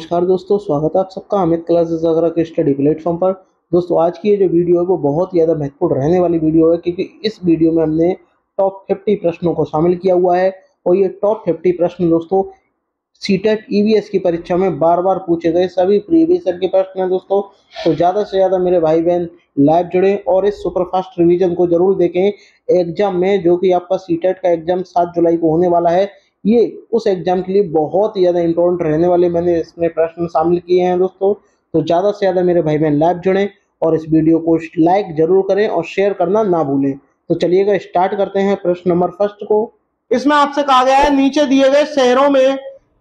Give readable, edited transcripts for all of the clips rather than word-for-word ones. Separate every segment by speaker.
Speaker 1: नमस्कार दोस्तों, स्वागत है आप सबका अमित क्लासेस आगरा के स्टडी प्लेटफॉर्म पर। दोस्तों आज की ये जो वीडियो है वो बहुत ही ज़्यादा महत्वपूर्ण रहने वाली वीडियो है, क्योंकि इस वीडियो में हमने टॉप 50 प्रश्नों को शामिल किया हुआ है। और ये टॉप 50 प्रश्न दोस्तों सीटेट ईवीएस की परीक्षा में बार बार पूछे गए सभी प्रीवियस ईयर के प्रश्न हैं दोस्तों। तो ज़्यादा से ज़्यादा मेरे भाई बहन लाइव जुड़े और इस सुपरफास्ट रिवीजन को जरूर देखें। एग्जाम में जो कि आपका सीटेट का एग्जाम 7 जुलाई को होने वाला है, ये उस एग्जाम के लिए बहुत ही ज़्यादा इंपॉर्टेंट रहने वाले मैंने इसमें प्रश्न शामिल किए हैं दोस्तों। तो ज़्यादा से ज़्यादा मेरे भाई बहन लाइव जुड़ें और इस वीडियो को लाइक जरूर करें और शेयर करना ना भूलें। तो चलिएगा स्टार्ट करते हैं प्रश्न नंबर फर्स्ट को।
Speaker 2: इसमें आपसे कहा गया है नीचे दिए गए शहरों में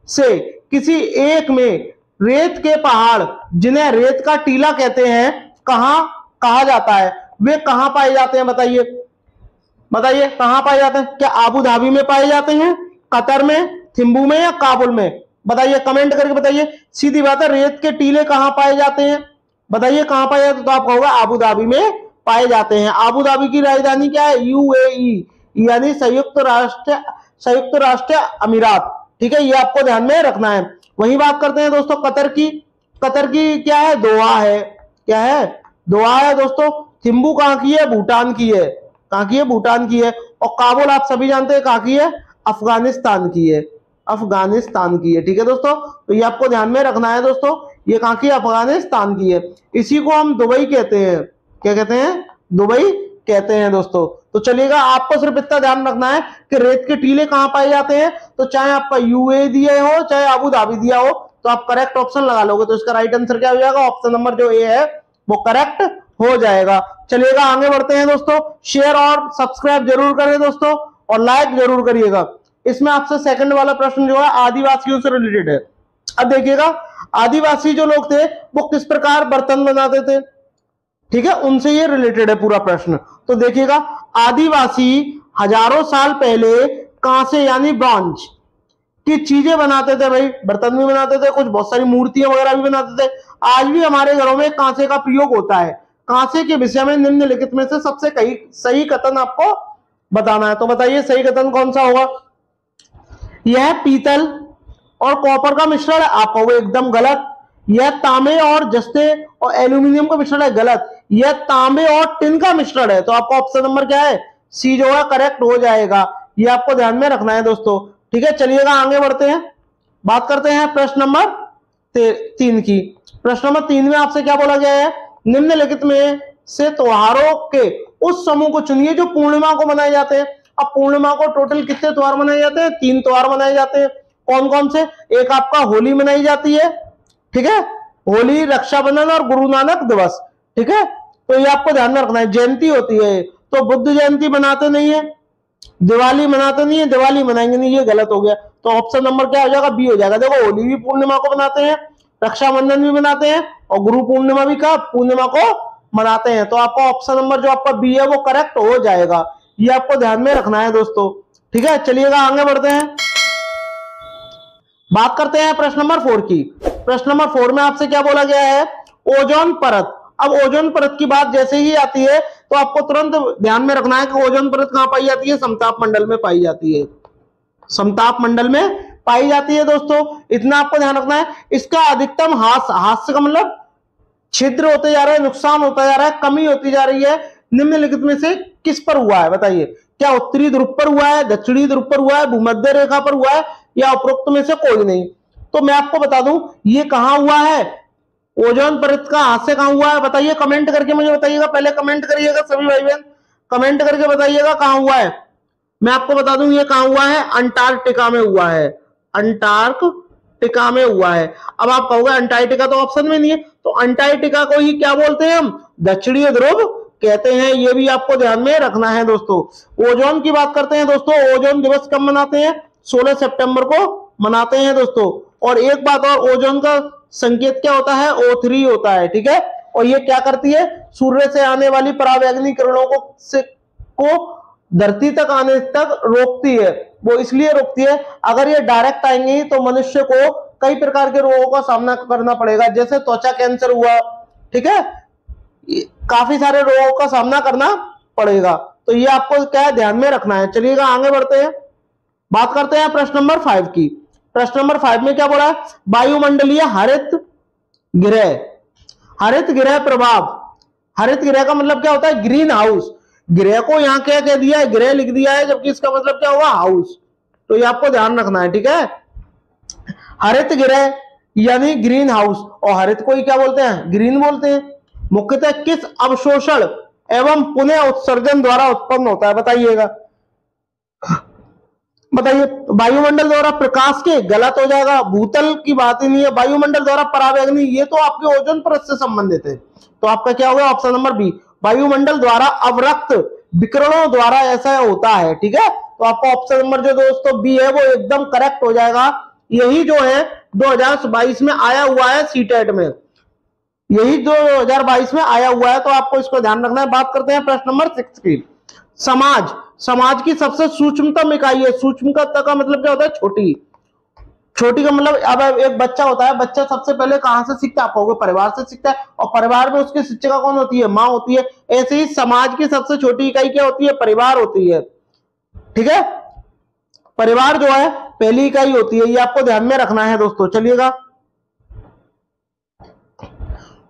Speaker 2: से किसी एक में रेत के पहाड़ जिन्हें रेत का टीला कहते हैं कहाँ कहा जाता है, वे कहाँ पाए जाते हैं? बताइए बताइए कहाँ पाए जाते हैं? क्या आबू धाबी में पाए जाते हैं, कतर में, थिम्बू में या काबुल में? बताइए, कमेंट करके बताइए। सीधी बात है, रेत के टीले कहाँ पाए जाते हैं? बताइए कहाँ पाए जाते हैं? तो आपका होगा आबू धाबी में पाए जाते हैं। आबू धाबी की राजधानी क्या है? यूएई यानी संयुक्त राष्ट्र अमीरात। ठीक है, ये आपको ध्यान में रखना है। वही बात करते हैं दोस्तों कतर की। कतर की क्या है? दोहा है। क्या है? दोहा है दोस्तों। थिम्बू कहाँ की है? भूटान की है। कहाँ की है? भूटान की है। और काबुल आप सभी जानते हैं कहाँ की है? अफगानिस्तान की है। अफगानिस्तान की है। ठीक है दोस्तों, तो ये आपको ध्यान में रखना है दोस्तों। ये कहाँ की है? अफगानिस्तान की है। इसी को हम दुबई कहते हैं। क्या कहते हैं? दुबई कहते हैं दोस्तों। तो चलिएगा, आपको सिर्फ इतना ध्यान रखना है कि रेत के टीले कहाँ पाए जाते हैं। तो चाहे आपका यूए दिया हो चाहे अबू धाबी दिया हो, तो आप करेक्ट ऑप्शन लगा लोगे। तो इसका राइट आंसर क्या हो जाएगा? ऑप्शन नंबर जो ए है वो करेक्ट हो जाएगा। चलिएगा आगे बढ़ते हैं दोस्तों। शेयर और सब्सक्राइब जरूर करें दोस्तों और लाइक जरूर करिएगा। इसमें आपसे सेकंड वाला प्रश्न जो है आदिवासियों से रिलेटेड है। अब देखिएगा, आदिवासी जो लोग थे वो किस प्रकार बर्तन बनाते थे, ठीक है, उनसे ये रिलेटेड है पूरा प्रश्न। तो देखिएगा, आदिवासी हजारों साल पहले कांसे यानी ब्रॉन्ज की चीजें बनाते थे। भाई बर्तन भी बनाते थे, कुछ बहुत सारी मूर्तियां वगैरह भी बनाते थे। आज भी हमारे घरों में कांसे का प्रयोग होता है। कांसे के विषय में निम्नलिखित में से सबसे सही कथन आपको बताना है। तो बताइए सही कथन कौन सा होगा? यह पीतल और कॉपर का मिश्रण है, आपका वो एकदम गलत। यह तांबे और जस्ते और एल्यूमिनियम का मिश्रण है, गलत। यह तांबे और टिन का मिश्रण है। तो आपका ऑप्शन नंबर क्या है? सी जो है करेक्ट हो जाएगा। ये आपको ध्यान में रखना है दोस्तों। ठीक है, चलिएगा आगे बढ़ते हैं। बात करते हैं प्रश्न नंबर 3 की। प्रश्न नंबर 3 में आपसे क्या बोला गया है? निम्नलिखित में से त्योहारों के उस समूह को चुनिए जो पूर्णिमा को मनाए जाते हैं। अब पूर्णिमा को टोटल कितने त्योहार मनाए जाते हैं? 3 त्योहार मनाए जाते हैं। कौन कौन से? एक आपका होली मनाई जाती है, ठीक है, होली, रक्षाबंधन और गुरु नानक दिवस। ठीक है, तो ये आपको ध्यान में रखना है। जयंती होती है तो बुद्ध जयंती मनाते नहीं है, दिवाली मनाते नहीं है, दिवाली मनाएंगे नहीं, ये गलत हो गया। तो ऑप्शन नंबर क्या हो जाएगा? बी हो जाएगा। देखो, होली भी पूर्णिमा को मनाते हैं, रक्षाबंधन भी मनाते हैं और गुरु पूर्णिमा भी का पूर्णिमा को मनाते हैं। तो आपका ऑप्शन नंबर जो आपका बी है वो करेक्ट हो जाएगा। ये आपको ध्यान में रखना है दोस्तों। ठीक है, चलिएगा आगे बढ़ते हैं। बात करते हैं प्रश्न नंबर 4 की। प्रश्न नंबर 4 में आपसे क्या बोला गया है? ओजोन परत। अब ओजोन परत की बात जैसे ही आती है तो आपको तुरंत ध्यान में रखना है कि ओजोन परत कहां पाई जाती है? समताप मंडल में पाई जाती है। समताप मंडल में पाई जाती है दोस्तों, इतना आपको ध्यान रखना है। इसका अधिकतम हास्य का मतलब छिद्र होते जा रहा है, नुकसान होता जा रहा है, कमी होती जा रही है। निम्नलिखित में से किस पर हुआ है? बताइए, क्या उत्तरी ध्रुव पर हुआ है, दक्षिणी ध्रुव पर हुआ है, भूमध्य रेखा पर हुआ है, या उपरोक्त में से कोई नहीं? तो मैं आपको बता दूं ये कहां हुआ है। ओजोन परत का हादसे कहां हुआ है? बताइए, कमेंट करके मुझे बताइएगा। पहले कमेंट करिएगा सभी भाई बहन, कमेंट करके बताइएगा कहां हुआ है। मैं आपको बता दूं ये कहां हुआ है? अंटार्कटिका में हुआ है। अंटार्कटिका में हुआ है। अब आप कहोगे अंटार्कटिका तो ऑप्शन में नहीं है, तो अंटार्कटिका को ही क्या बोलते हैं हम? दक्षिणी ध्रुव कहते हैं। ये भी आपको ध्यान में रखना है दोस्तों। ओजोन की बात करते हैं दोस्तों। ओजोन दिवस कब मनाते हैं? 16 सितंबर को मनाते हैं दोस्तों। और एक बात और, ओजोन का संकेत क्या होता है? O3 होता है। ठीक है, और ये क्या करती है? सूर्य से आने वाली परावैंगनी किरणों को धरती तक आने तक रोकती है। वो इसलिए रोकती है, अगर ये डायरेक्ट आएंगी तो मनुष्य को कई प्रकार के रोगों का सामना करना पड़ेगा, जैसे त्वचा कैंसर हुआ, ठीक है, काफी सारे रोगों का सामना करना पड़ेगा। तो ये आपको क्या है? ध्यान में रखना है। चलिएगा आगे बढ़ते हैं। बात करते हैं प्रश्न नंबर 5 की। प्रश्न नंबर 5 में क्या बोला है, वायुमंडलीय हरित गृह, हरित गृह प्रभाव। हरित गृह का मतलब क्या होता है, ग्रीन हाउस। गृह को यहाँ क्या कह दिया है, गृह लिख दिया है, जबकि इसका मतलब क्या हुआ, हाउस। तो ये आपको ध्यान रखना है, ठीक है। हरित गृह यानी ग्रीन हाउस, और हरित को ही क्या बोलते हैं, ग्रीन बोलते हैं। मुख्यतः किस अवशोषण एवं पुनः उत्सर्जन द्वारा उत्पन्न होता है, बताइएगा। बताइए, वायुमंडल द्वारा प्रकाश के, गलत हो जाएगा, भूतल की बात ही नहीं है। वायुमंडल द्वारा परावैगनी, ये तो आपके ओजोन परत से संबंधित है, तो आपका क्या होगा, ऑप्शन नंबर बी। वायुमंडल द्वारा अवरक्त विकिरणों द्वारा ऐसा होता है, ठीक है। तो आपका ऑप्शन नंबर जो दोस्तों बी है वो एकदम करेक्ट हो जाएगा। यही जो है 2022 में आया हुआ है सीटेट में, यही 2022 में आया हुआ है, तो आपको इसको ध्यान रखना है। बात करते हैं प्रश्न नंबर 6 की। समाज, समाज की सबसे सूक्ष्मतम इकाई है। सूक्ष्मता का मतलब क्या होता है, छोटी। छोटी का मतलब, अब एक बच्चा होता है, बच्चा सबसे पहले कहां से सीखता है, आप कहोगे परिवार से सीखता है, और परिवार में उसकी शिक्षिका कौन होती है, माँ होती है। ऐसे ही समाज की सबसे छोटी इकाई क्या होती है, परिवार होती है, ठीक है। परिवार जो है पहली इकाई होती है, ये आपको ध्यान में रखना है दोस्तों। चलिएगा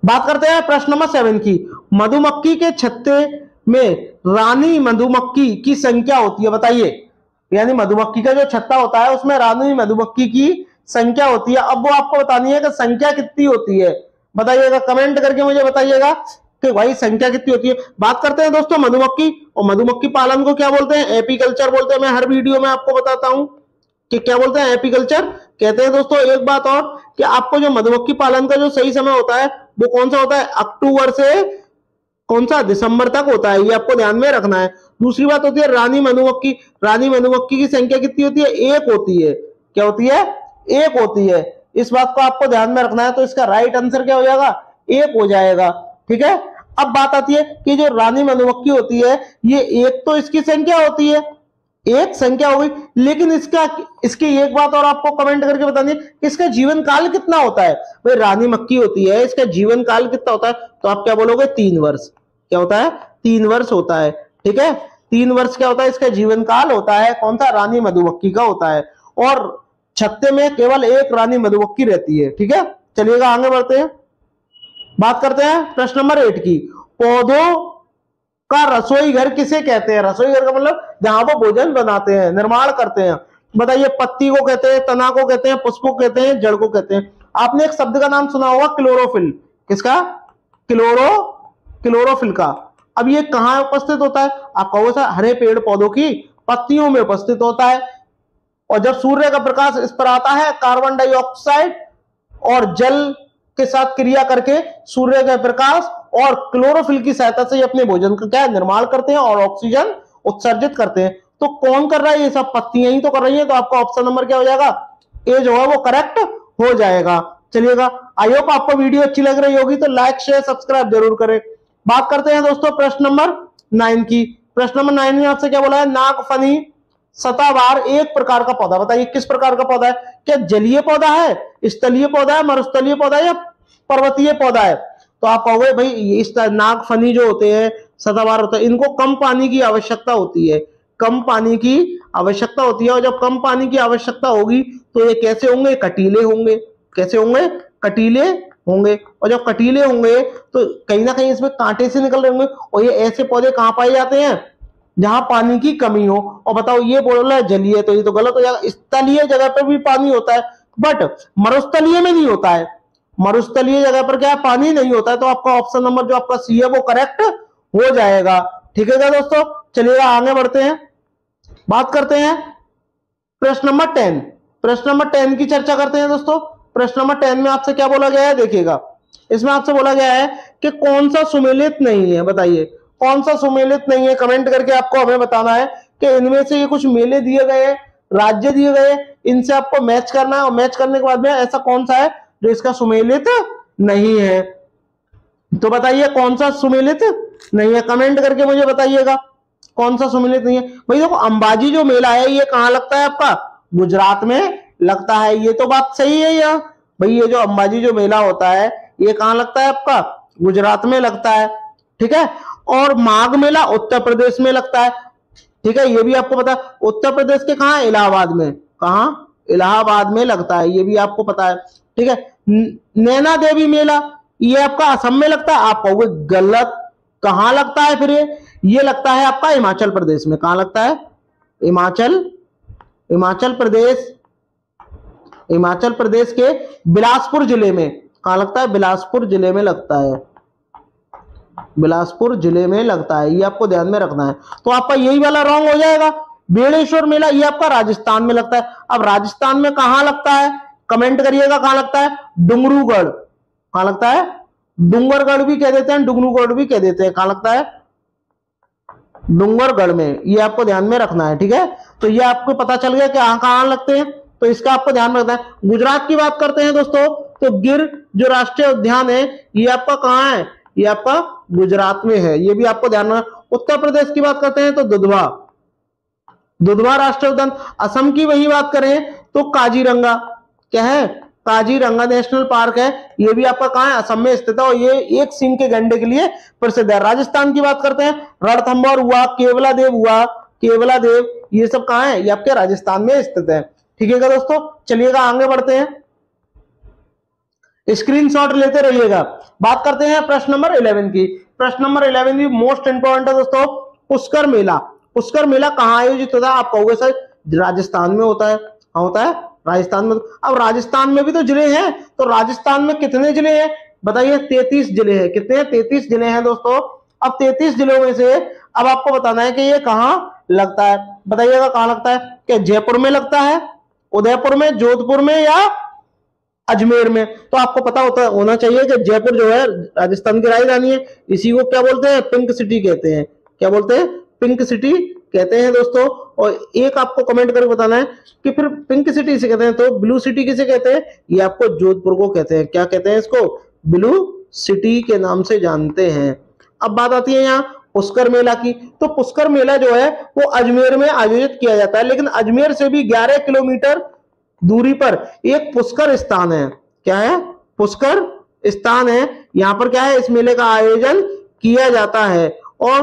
Speaker 2: बात करते हैं प्रश्न नंबर 7 की। मधुमक्खी के छत्ते में रानी मधुमक्खी की संख्या होती है, बताइए। यानी मधुमक्खी का जो छत्ता होता है उसमें रानी मधुमक्खी की संख्या होती है। अब वो आपको बतानी है कि संख्या कितनी होती है, बताइएगा, कमेंट करके मुझे बताइएगा कि भाई संख्या कितनी होती है। बात करते हैं दोस्तों मधुमक्खी, और मधुमक्खी पालन को क्या बोलते हैं, एपीकल्चर बोलते हैं। मैं हर वीडियो में आपको बताता हूं कि क्या बोलते हैं, एपीकल्चर कहते हैं दोस्तों। एक बात और कि आपको जो मधुमक्खी पालन का जो सही समय होता है वो कौन सा होता है, अक्टूबर से कौन सा, दिसंबर तक होता है, ये आपको ध्यान में रखना है। दूसरी बात होती है रानी मधुमक्खी, रानी मधुमक्खी की संख्या कितनी होती है, एक होती है। क्या होती है, एक होती है। इस बात को आपको ध्यान में रखना है। तो इसका राइट आंसर क्या हो जाएगा, एक हो जाएगा, ठीक है। अब बात आती है कि जो रानी मधुमक्खी होती है, ये एक तो इसकी संख्या होती है, एक संख्या हो गई, लेकिन इसकी एक बात और आपको कमेंट करके बतानी है, इसका जीवन काल कितना होता है। भाई रानी मक्खी होती है, इसका जीवन काल कितना होता है, तो आप क्या बोलोगे, 3 वर्ष। क्या होता है, 3 वर्ष होता है, ठीक है। 3 वर्ष क्या होता है, इसका जीवन काल होता है, कौन सा, रानी मधुमक्खी का होता है। और छत्ते में केवल एक रानी मधुमक्खी रहती है, ठीक है। चलिएगा आगे बढ़ते हैं, बात करते हैं प्रश्न नंबर 8 की। पौधों का रसोई घर किसे कहते हैं, रसोई घर का मतलब जहां वो भोजन बनाते हैं, निर्माण करते हैं। बताइए, पत्ती को कहते हैं, तना को कहते हैं, पुष्प को कहते हैं, जड़ को कहते हैं। आपने एक शब्द का नाम सुना होगा, क्लोरोफिल। किसका, क्लोरोफिल का। अब ये कहां उपस्थित होता है, आप कहोगे सर हरे पेड़ पौधों की पत्तियों में उपस्थित होता है। और जब सूर्य का प्रकाश इस पर आता है, कार्बन डाइऑक्साइड और जल के साथ क्रिया करके सूर्य का प्रकाश और क्लोरोफिल की सहायता से अपने भोजन का क्या निर्माण करते हैं और ऑक्सीजन उत्सर्जित करते हैं। तो कौन कर रहा है, ये सब पत्तियां ही तो कर रही हैं। तो आपका ऑप्शन नंबर क्या हो जाएगा, ए जो है वो करेक्ट हो जाएगा। चलिएगा, आई होप आपको वीडियो अच्छी लग रही होगी, तो लाइक शेयर सब्सक्राइब जरूर करें। बात करते हैं दोस्तों प्रश्न नंबर 9 की। प्रश्न नंबर 9 में आपसे क्या बोला है, नागफनी सतावार एक प्रकार का पौधा। बताइए किस प्रकार का पौधा है, क्या जलीय पौधा है, स्थलीय पौधा है, मरुस्थलीय पौधा है, या पर्वतीय पौधा है। तो आप कहोगे भाई इस नागफनी जो होते हैं, सदाबहार होते हैं, इनको कम पानी की आवश्यकता होती है, कम पानी की आवश्यकता होती है। और जब कम पानी की आवश्यकता होगी तो ये कैसे होंगे, कटीले होंगे। कैसे होंगे, कटीले होंगे। और जब कटीले होंगे तो कहीं ना कहीं इसमें कांटे से निकल रहे होंगे। और ये ऐसे पौधे कहां पाए जाते हैं, जहां पानी की कमी हो। और बताओ, ये बोल रहा है जलीय, तो ये तो गलत हो जाएगा। स्थलीय जगह पर भी पानी होता है, बट मरुस्थलीय में नहीं होता है। मरुस्थलीय जगह पर क्या है, पानी नहीं होता है। तो आपका ऑप्शन नंबर जो आपका सी है वो करेक्ट हो जाएगा, ठीक है क्या दोस्तों। चलिएगा आगे बढ़ते हैं, बात करते हैं प्रश्न नंबर 10। प्रश्न नंबर 10 की चर्चा करते हैं दोस्तों। प्रश्न नंबर 10 में आपसे क्या बोला गया है, देखिएगा। इसमें आपसे बोला गया है कि कौन सा सुमेलित नहीं है। बताइए कौन सा सुमेलित नहीं है, कमेंट करके आपको हमें बताना है कि इनमें से ये कुछ मेले दिए गए, राज्य दिए गए, इनसे आपको मैच करना है। और मैच करने के बाद में ऐसा कौन सा है जो इसका सुमेलित नहीं है। तो बताइए कौन सा सुमेलित नहीं है, कमेंट करके मुझे बताइएगा कौन सा सुमेलित नहीं है। भाई देखो, अंबाजी जो मेला है ये कहां लगता है आपका, गुजरात में लगता है। ये तो बात सही है यार भाई, ये जो अंबाजी जो मेला होता है ये कहां लगता है आपका, गुजरात में लगता है, ठीक है। और माघ मेला उत्तर प्रदेश में लगता है, ठीक है। ये भी आपको पता है, उत्तर प्रदेश के कहां, इलाहाबाद में। कहां, इलाहाबाद में लगता है, ये भी आपको पता है। ठीक है, नैना देवी मेला ये आपका असम में लगता है। आप कहोगे गलत, कहां लगता है फिर ये लगता है आपका हिमाचल प्रदेश में। कहां लगता है? हिमाचल प्रदेश, हिमाचल प्रदेश के बिलासपुर जिले में। कहां लगता है? बिलासपुर जिले में लगता है, बिलासपुर जिले में लगता है, ये आपको ध्यान में रखना है। तो आपका यही वाला रॉन्ग हो जाएगा। बेड़ेश्वर मेला ये आपका राजस्थान में लगता है। अब राजस्थान में कहां लगता है? कमेंट करिएगा कहां लगता है। डुंगरूगढ़। कहां लगता है? डूंगरगढ़ भी कह देते हैं, डुंगरूगढ़ भी कह देते हैं। कहां लगता है? डूंगरगढ़ में। ये आपको ध्यान में रखना है। ठीक है, तो ये आपको पता चल गया कि कहां लगते हैं, तो इसका आपको ध्यान रखना है। गुजरात की बात करते हैं दोस्तों, तो गिर जो राष्ट्रीय उद्यान है ये आपका कहां है? ये आपका गुजरात में है, ये भी आपको ध्यान रखना। उत्तर प्रदेश की बात करते हैं तो दुधवा, दुधवा राष्ट्रीय उद्यान। असम की वही बात करें तो काजीरंगा, क्या है? काजीरंगा नेशनल पार्क है, ये भी आपका कहां है? असम में स्थित है, और ये एक सींग के गैंडे के लिए प्रसिद्ध है। राजस्थान की बात करते हैं, रणथंभौर हुआ, केवला देव हुआ, केवला देव, ये सब कहां है? ये आपके राजस्थान में स्थित है। ठीक है दोस्तों, चलिएगा आगे बढ़ते हैं, स्क्रीनशॉट लेते रहिएगा। बात करते हैं प्रश्न नंबर 11 की। प्रश्न नंबर 11 भी मोस्ट इंपॉर्टेंट है दोस्तों। पुष्कर मेला, पुष्कर मेला कहां आयोजित होता है? आप कहोगे सर राजस्थान में होता है। कहां होता है? राजस्थान में। अब राजस्थान में भी तो जिले हैं, तो राजस्थान में कितने जिले हैं बताइए? 33 जिले हैं। कितने हैं? 33 जिले हैं दोस्तों। अब 33 जिलों में से अब आपको बताना है कि ये कहां लगता है, बताइएगा कहां लगता है। क्या जयपुर में लगता है, उदयपुर में, जोधपुर में, या अजमेर में? तो आपको पता होना चाहिए कि जयपुर जो है राजस्थान की राजधानी है, इसी को क्या बोलते हैं? पिंक सिटी कहते हैं। क्या बोलते हैं? पिंक सिटी कहते हैं दोस्तों। और एक आपको कमेंट करके बताना है कि फिर पिंक सिटी से कहते हैं तो ब्लू सिटी किसे कहते हैं? ये आपको जोधपुर को कहते हैं। क्या कहते हैं इसको? ब्लू सिटी के नाम से जानते हैं। अब बात आती है यहाँ पुष्कर मेला की। तो पुष्कर मेला जो है वो अजमेर में आयोजित किया जाता है, लेकिन अजमेर से भी 11 किलोमीटर दूरी पर एक पुष्कर स्थान है। क्या है? पुष्कर स्थान है। यहां पर क्या है? इस मेले का आयोजन किया जाता है। और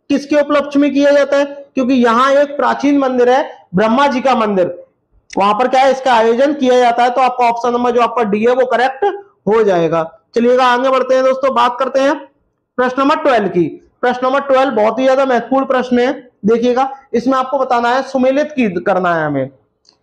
Speaker 2: किसके उपलक्ष्य में किया जाता है? क्योंकि यहां एक प्राचीन मंदिर है, ब्रह्मा जी का मंदिर, वहां पर क्या है? इसका आयोजन किया जाता है। तो आपका ऑप्शन नंबर जो आपका डी है वो करेक्ट हो जाएगा। चलिएगा आगे बढ़ते हैं दोस्तों, बात करते हैं प्रश्न नंबर 12 की। प्रश्न नंबर 12 बहुत ही ज्यादा महत्वपूर्ण प्रश्न है। देखिएगा, इसमें आपको बताना है, सुमेलित की करना है, हमें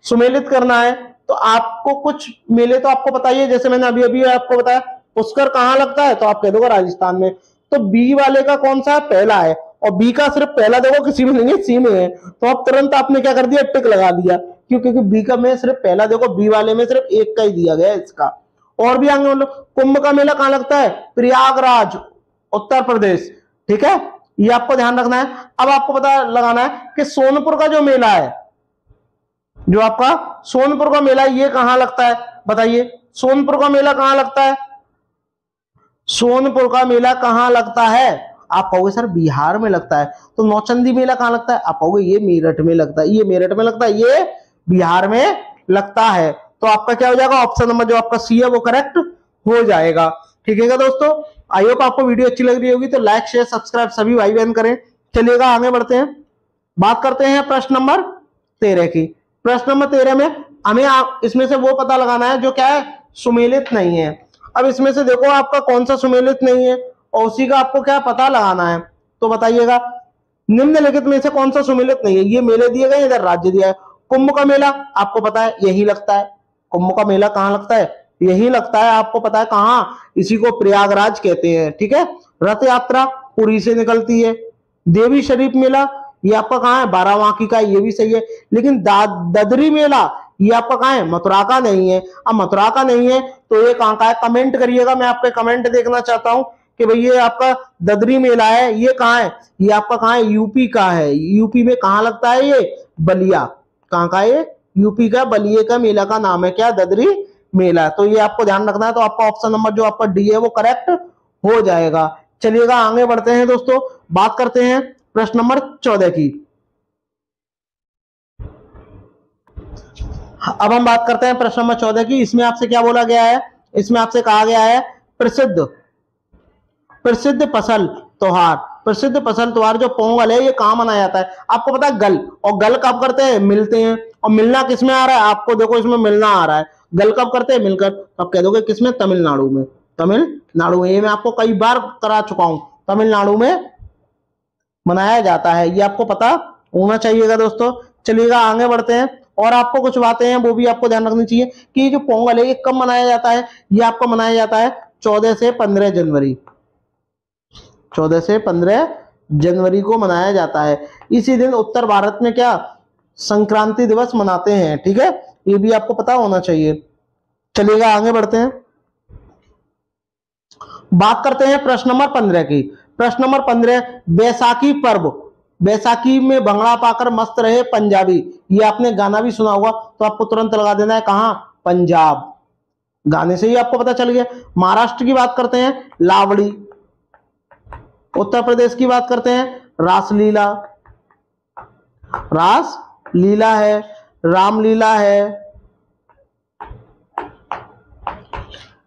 Speaker 2: सुमेलित करना है। तो आपको कुछ मेले तो आपको पता ही है, जैसे मैंने अभी अभी आपको बताया पुष्कर कहां लगता है, तो आप कह दोगे राजस्थान में। तो बी वाले का कौन सा है? पहला है, और बी का सिर्फ पहला देखो किसी में नहीं है, सी में है। तो अब तुरंत आपने क्या कर दिया? टिक लगा दिया, क्योंकि बी का में सिर्फ पहला देखो, बी वाले में सिर्फ एक का ही दिया गया है इसका। और भी आगे मतलब कुंभ का मेला कहां लगता है? प्रयागराज, उत्तर प्रदेश। ठीक है, ये आपको ध्यान रखना है। अब आपको पता लगाना है कि सोनपुर का जो मेला है, जो आपका सोनपुर का मेला, ये कहां लगता है? बताइए, सोनपुर का मेला कहां लगता है? सोनपुर का मेला कहां लगता है? आप कहोगे सर बिहार में लगता है। तो नौचंदी मेला कहां लगता है? आप कहोगे ये मेरठ में लगता है। ये मेरठ में लगता है, ये बिहार में लगता है। तो आपका क्या हो जाएगा? ऑप्शन नंबर जो आपका सी है वो करेक्ट हो जाएगा। ठीक है दोस्तों, आई होप आपको वीडियो अच्छी लग रही होगी, तो लाइक शेयर सब्सक्राइब सभी भाई बहन करें। चलिएगा आगे बढ़ते हैं, बात करते हैं प्रश्न नंबर 13 की। प्रश्न नंबर 13 में हमें इसमें से वो पता लगाना है जो क्या है? सुमेलित नहीं है। अब इसमें से देखो आपका कौन सा सुमेलित नहीं है, और उसी का आपको क्या पता लगाना है। तो बताइएगा, निम्नलिखित में से कौन सा सुमेलित नहीं है? ये मेले दिए गए, इधर राज्य दिया है। कुंभ का मेला आपको पता है यही लगता है। कुंभ का मेला कहां लगता है? यही लगता है। आपको पता है कहां? इसी को प्रयागराज कहते हैं। ठीक है, रथ यात्रा पुरी से निकलती है। देवी शरीफ मेला ये आपका कहां है? बाराबांकी का, ये भी सही है। लेकिन ददरी मेला ये आपका कहां है? मथुरा का नहीं है। अब मथुरा का नहीं है तो ये कहां का है? कमेंट करिएगा, मैं आपके कमेंट देखना चाहता हूं कि भाई ये आपका ददरी मेला है, ये कहां है? ये आपका कहां है? यूपी का है। यूपी में कहां लगता है? ये बलिया। कहां का? ये यूपी का बलिया का मेला का नाम है क्या? ददरी मेला। तो ये आपको ध्यान रखना है। तो आपका ऑप्शन नंबर जो आपका डी है वो करेक्ट हो जाएगा। चलिएगा आगे बढ़ते हैं दोस्तों, बात करते हैं प्रश्न नंबर 14 की। अब हम बात करते हैं प्रश्न नंबर 14 की। इसमें आपसे क्या बोला गया है? इसमें आपसे कहा गया है प्रसिद्ध फसल त्योहार। प्रसिद्ध फसल त्योहार जो पोंगल है ये कहाँ मनाया जाता है? आपको पता है गल, और गल कब करते हैं? मिलते हैं। और मिलना किसमें आ रहा है? आपको देखो इसमें मिलना आ रहा है। गल कब करते हैं? मिलकर। तो आप कह दोगे किसमें? तमिलनाडु में। तमिलनाडु में, ये मैं आपको कई बार करा चुका हूं, तमिलनाडु में मनाया जाता है, ये आपको पता होना चाहिएगा दोस्तों। चलिएगा आगे बढ़ते हैं, और आपको कुछ बातें हैं वो भी आपको ध्यान रखनी चाहिए कि ये जो पोंगल है ये कब मनाया जाता है? ये आपको मनाया जाता है 14 से 15 जनवरी। 14 से 15 जनवरी को मनाया जाता है। इसी दिन उत्तर भारत में क्या संक्रांति दिवस मनाते हैं, ठीक है, ये भी आपको पता होना चाहिए। चलिएगा आगे बढ़ते हैं, बात करते हैं प्रश्न नंबर 15 की। प्रश्न नंबर 15, बैसाखी पर्व, बैसाखी में भंगड़ा पाकर मस्त रहे पंजाबी, ये आपने गाना भी सुना होगा, तो आपको तुरंत लगा देना है कहां? पंजाब। गाने से ही आपको पता चल गया। महाराष्ट्र की बात करते हैं, लावड़ी। उत्तर प्रदेश की बात करते हैं, रासलीला, रासलीला है, रामलीला है।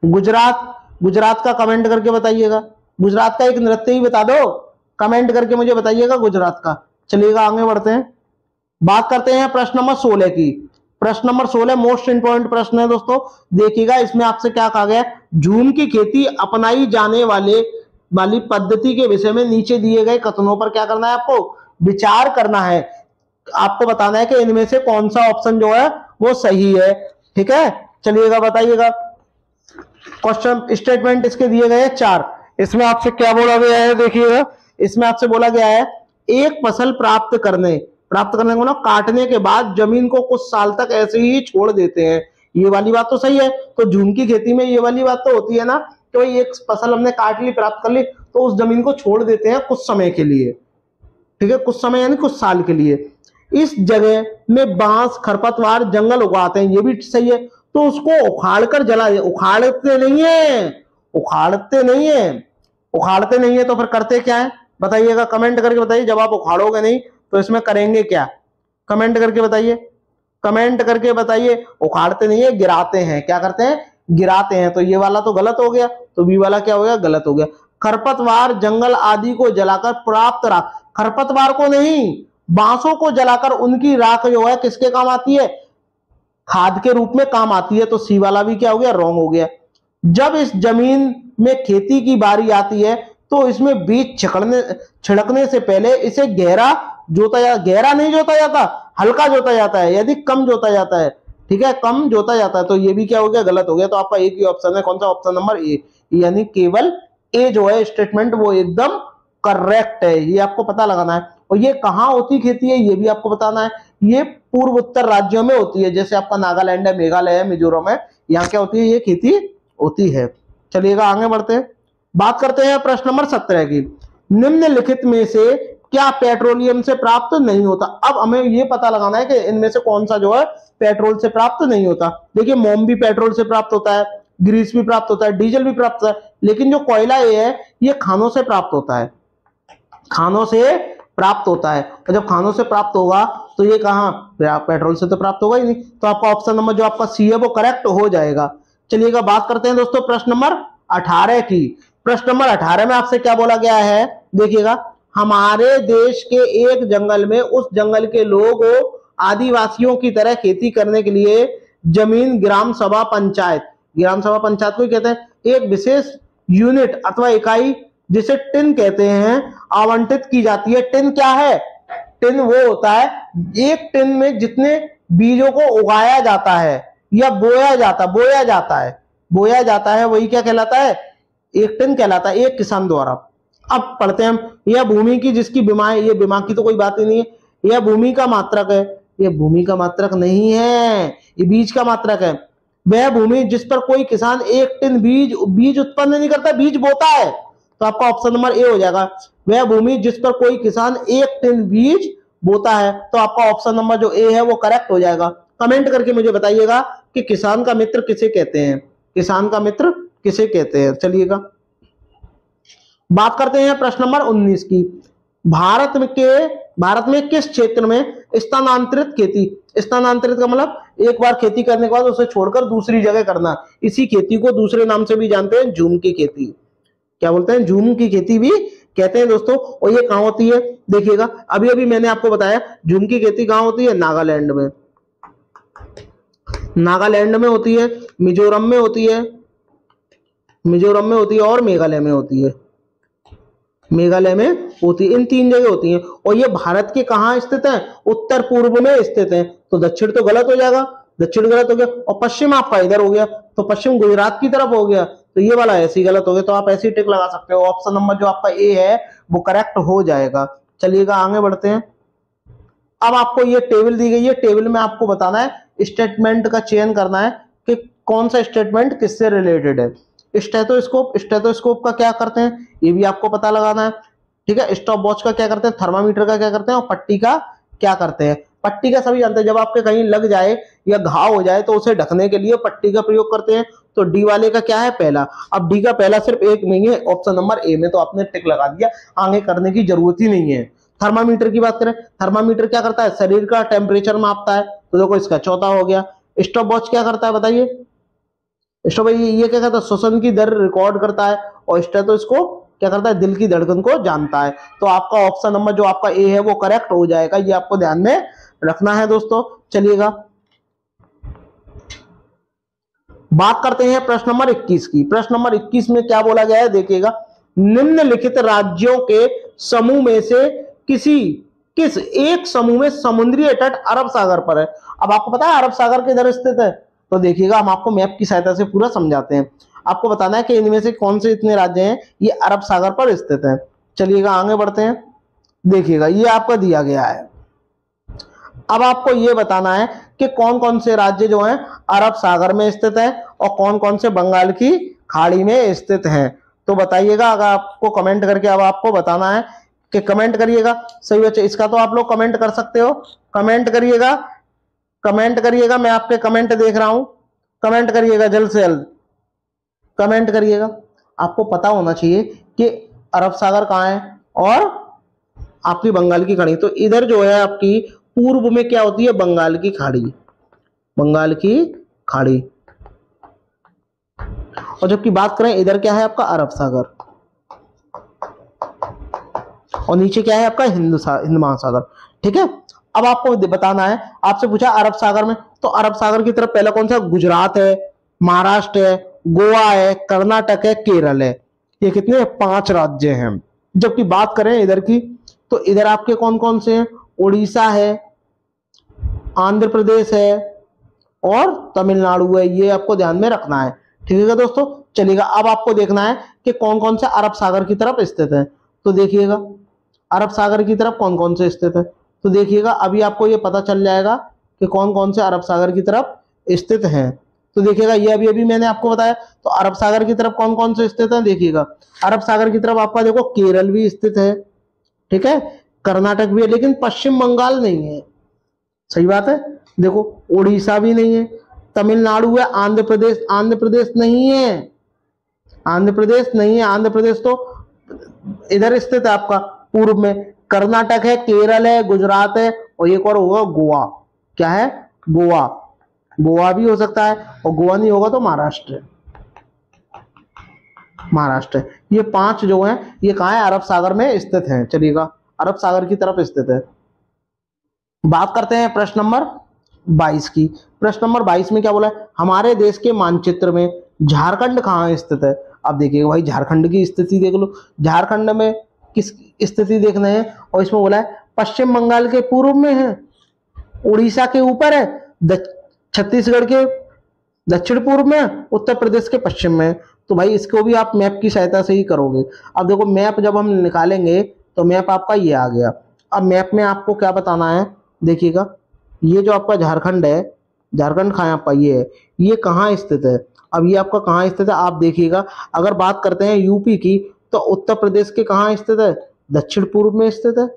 Speaker 2: गुजरात, गुजरात का कमेंट करके बताइएगा, गुजरात का एक नृत्य ही बता दो, कमेंट करके मुझे बताइएगा गुजरात का। चलिएगा आगे बढ़ते हैं, बात करते हैं प्रश्न नंबर 16 की। प्रश्न नंबर 16 मोस्ट इंपोर्टेंट प्रश्न है दोस्तों, देखिएगा इसमें आपसे क्या कहा गया? झूम की खेती अपनाई जाने वाली पद्धति के विषय में नीचे दिए गए कथनों पर क्या करना है? आपको विचार करना है। आपको बताना है कि इनमें से कौन सा ऑप्शन जो है वो सही है, ठीक है। चलिएगा बताइएगा। क्वेश्चन स्टेटमेंट इसके दिए गए हैं 4। इसमें आपसे क्या बोला गया है? देखिएगा इसमें आपसे बोला गया है एक फसल प्राप्त करने को ना काटने के बाद जमीन को कुछ साल तक ऐसे ही छोड़ देते हैं, ये वाली बात तो सही है। तो झूम की खेती में ये वाली बात तो होती है ना कि भाई एक फसल हमने काट ली, प्राप्त कर ली, तो उस जमीन को छोड़ देते हैं कुछ समय के लिए, ठीक है, कुछ समय यानी कुछ साल के लिए। इस जगह में बांस, खरपतवार, जंगल उगाते हैं, ये भी सही है। तो उसको उखाड़कर जला, उखाड़ते नहीं है तो फिर करते क्या है बताइएगा, कमेंट करके बताइए। जब आप उखाड़ोगे नहीं तो इसमें करेंगे क्या? कमेंट करके बताइए। उखाड़ते नहीं है, गिराते हैं। क्या करते हैं? गिराते हैं। तो ये वाला तो गलत हो गया, तो बी वाला क्या हो गया? गलत हो गया। खरपतवार, जंगल आदि को जलाकर प्राप्त राख, खरपतवार को नहीं, बांसों को जलाकर उनकी राख जो है किसके काम आती है? खाद के रूप में काम आती है। तो सी वाला भी क्या हो गया? रॉन्ग हो गया। जब इस जमीन में खेती की बारी आती है तो इसमें बीज छिड़कने से पहले इसे गहरा नहीं जोता जाता, हल्का जोता जाता है, यदि कम जोता जाता है, ठीक है, कम जोता जाता है। तो ये भी क्या हो गया? गलत हो गया। तो आपका एक ही ऑप्शन है, कौन सा? ऑप्शन नंबर ए, यानी केवल ए जो है स्टेटमेंट वो एकदम करेक्ट है। ये आपको पता लगाना है। और ये कहाँ होती खेती है ये भी आपको बताना है। ये पूर्व उत्तर राज्यों में होती है, जैसे आपका नागालैंड है, मेघालय है, मिजोरम है, यहाँ क्या होती है? ये खेती होती है। चलिएगा आगे बढ़ते हैं, बात करते हैं प्रश्न नंबर 17 की। निम्नलिखित में से क्या पेट्रोलियम से प्राप्त नहीं होता? अब हमें ये पता लगाना है कि इनमें से कौन सा जो है पेट्रोल से प्राप्त नहीं होता। देखिए मोम भी पेट्रोल से प्राप्त होता है, ग्रीस भी प्राप्त होता है, डीजल भी प्राप्त होता है, लेकिन जो कोयला ये है ये खानों से प्राप्त होता है, खानों से प्राप्त होता है। और जब खानों से प्राप्त होगा तो ये कहां? पेट्रोल से तो प्राप्त होगा ही नहीं। तो आपका ऑप्शन नंबर जो आपका सी है वो करेक्ट हो जाएगा। चलिएगा बात करते हैं दोस्तों प्रश्न नंबर 18 की। प्रश्न नंबर 18 में आपसे क्या बोला गया है? देखिएगा, हमारे देश के एक जंगल में उस जंगल के लोगों आदिवासियों की तरह खेती करने के लिए जमीन ग्राम सभा पंचायत को ही कहते हैं, एक विशेष यूनिट अथवा इकाई जिसे टिन कहते हैं आवंटित की जाती है। टिन क्या है? टिन वो होता है एक टिन में जितने बीजों को उगाया जाता है या बोया जाता है वही क्या कहलाता है? एक टिन कहलाता है, एक किसान द्वारा। अब पढ़ते हैं हम, यह भूमि की जिसकी बीमा है, ये बीमा की तो कोई बात ही नहीं है, यह भूमि का मात्रक है, ये भूमि का मात्रक नहीं है, ये बीज का मात्रक है। वह भूमि जिस पर कोई किसान एक टिन बीज उत्पन्न नहीं करता, बीज बोता है। तो आपका ऑप्शन नंबर ए हो जाएगा, वह भूमि जिस पर कोई किसान एक टिन बीज बोता है। तो आपका ऑप्शन नंबर जो ए है वो करेक्ट हो जाएगा। कमेंट करके मुझे बताइएगा कि किसान का मित्र किसे कहते हैं, किसान का मित्र किसे कहते हैं। चलिएगा बात करते हैं प्रश्न नंबर 19 की। भारत में किस क्षेत्र में स्थानांतरित खेती, स्थानांतरित का मतलब एक बार खेती करने के बाद उसे छोड़कर दूसरी जगह करना, इसी खेती को दूसरे नाम से भी जानते हैं झूम की खेती। क्या बोलते हैं? झूम की खेती भी कहते हैं दोस्तों। और ये कहाँ होती है देखिएगा, अभी अभी मैंने आपको बताया झुमकी खेती कहाँ होती है, नागालैंड में। नागालैंड में होती है, मिजोरम में होती है, मिजोरम में होती है और मेघालय में होती है। मेघालय में होती है, इन 3 जगह होती है। और ये भारत के कहाँ स्थित है, उत्तर पूर्व में स्थित है। तो दक्षिण तो गलत हो जाएगा, दक्षिण गलत हो गया। और पश्चिम आपका इधर हो गया, तो पश्चिम गुजरात की तरफ हो गया, तो ये वाला ऐसे ही गलत हो गया। तो आप ऐसी टिक लगा सकते हो, ऑप्शन नंबर जो आपका ए है वो करेक्ट हो जाएगा। चलिएगा आगे बढ़ते हैं। अब आपको ये टेबल दी गई है, टेबल में आपको बताना है, स्टेटमेंट का चयन करना है कि कौन सा स्टेटमेंट किससे रिलेटेड है। स्टेथोस्कोप, स्टेथोस्कोप का क्या करते हैं ये भी आपको पता लगाना है, ठीक है। स्टॉप वॉच का क्या करते हैं, थर्मामीटर का क्या करते हैं, और पट्टी का क्या करते हैं। पट्टी का सभी जानते हैं, जब आपके कहीं लग जाए या घाव हो जाए तो उसे ढकने के लिए पट्टी का प्रयोग करते हैं। तो डी वाले का क्या है, पहला। अब डी का पहला सिर्फ एक नहीं है, ऑप्शन नंबर ए में, तो आपने टिक लगा दिया, आगे करने की जरूरत ही नहीं है। थर्मामीटर की बात करें, थर्मामीटर क्या करता है, शरीर का टेम्परेचर मापता है, तो देखो इसका चौथा हो गया। स्टॉप वॉच क्या करता है बताइए, स्टॉप ये क्या करता है, श्वसन की दर रिकॉर्ड करता है। और स्टेथोस्कोप क्या करता है, दिल की धड़कन को जानता है। तो आपका ऑप्शन नंबर जो आपका ए है वो करेक्ट हो जाएगा, ये आपको ध्यान में रखना है दोस्तों। चलिएगा बात करते हैं प्रश्न नंबर 21 की। प्रश्न नंबर 21 में क्या बोला गया है देखिएगा, निम्नलिखित राज्यों के समूह में से किस एक समूह में समुद्री तट अरब सागर पर है। अब आपको पता है अरब सागर किधर स्थित है, तो देखिएगा हम आपको मैप की सहायता से पूरा समझाते हैं। आपको बताना है कि इनमें से कौन से इतने राज्य हैं ये अरब सागर पर स्थित है। चलिएगा आगे बढ़ते हैं। देखिएगा ये आपका दिया गया है। अब आपको ये बताना है कि कौन कौन से राज्य जो हैं अरब सागर में स्थित है और कौन कौन से बंगाल की खाड़ी में स्थित हैं। तो बताइएगा, अगर आपको कमेंट करके अब आपको बताना है कि कमेंट करिएगा सही बच्चे। इसका तो आप लोग कमेंट कर सकते हो, कमेंट करिएगा, कमेंट करिएगा, मैं आपके कमेंट देख रहा हूं, कमेंट करिएगा जल्द से जल्द, कमेंट करिएगा। आपको पता होना चाहिए कि अरब सागर कहाँ है और आपकी बंगाल की खाड़ी। तो इधर जो है आपकी पूर्व में क्या होती है, बंगाल की खाड़ी, बंगाल की खाड़ी। और जबकि बात करें इधर क्या है आपका अरब सागर, और नीचे क्या है आपका हिंद महासागर, ठीक है। अब आपको बताना है, आपसे पूछा अरब सागर में, तो अरब सागर की तरफ पहला कौन सा, गुजरात है, महाराष्ट्र है, गोवा है, कर्नाटक है, केरल है। ये कितने 5 राज्य हैं। जबकि बात करें इधर की, तो इधर आपके कौन कौन से हैं, उड़ीसा है, आंध्र प्रदेश है और तमिलनाडु है। ये आपको ध्यान में रखना है, ठीक है दोस्तों। चलिएगा अब आपको देखना है कि कौन कौन से अरब सागर की तरफ स्थित है। तो देखिएगा अरब सागर की तरफ कौन कौन से स्थित है, तो देखिएगा अभी आपको ये पता चल जाएगा कि कौन कौन से अरब सागर की तरफ स्थित हैं। तो देखिएगा ये अभी अभी मैंने आपको बताया। तो अरब सागर की तरफ कौन कौन से स्थित है, देखिएगा अरब सागर की तरफ आपका देखो केरल भी स्थित है, ठीक है, कर्नाटक भी है, लेकिन पश्चिम बंगाल नहीं है, सही बात है। देखो उड़ीसा भी नहीं है, तमिलनाडु है, आंध्र प्रदेश नहीं है, आंध्र प्रदेश नहीं है, आंध्र प्रदेश तो इधर स्थित है आपका पूर्व में। कर्नाटक है, केरल है, गुजरात है, और एक और होगा गोवा। क्या है, गोवा, गोवा भी हो सकता है, और गोवा नहीं होगा तो महाराष्ट्र, महाराष्ट्र। ये 5 जो हैं ये कहाँ है, अरब सागर में स्थित हैं। चलिएगा अरब सागर की तरफ स्थित है। बात करते हैं प्रश्न नंबर 22 की। प्रश्न नंबर 22 में क्या बोला है, हमारे देश के मानचित्र में झारखंड कहाँ स्थित है। अब देखिएगा भाई झारखंड की स्थिति देख लो, झारखंड में किस स्थिति देखना है, और इसमें बोला है पश्चिम बंगाल के पूर्व में है, उड़ीसा के ऊपर है, छत्तीसगढ़ के दक्षिण पूर्व में, उत्तर प्रदेश के पश्चिम में। तो भाई इसको भी आप मैप की सहायता से ही करोगे। अब देखो मैप जब हम निकालेंगे तो मैप आपका ये आ गया। अब मैप में आपको क्या बताना है, देखिएगा ये जो आपका झारखंड है, झारखंड कहाँ आपका ये है, ये कहाँ स्थित है। अब ये आपका कहाँ स्थित है आप देखिएगा। अगर बात करते हैं यूपी की, तो उत्तर प्रदेश के कहाँ स्थित है, दक्षिण पूर्व में स्थित है,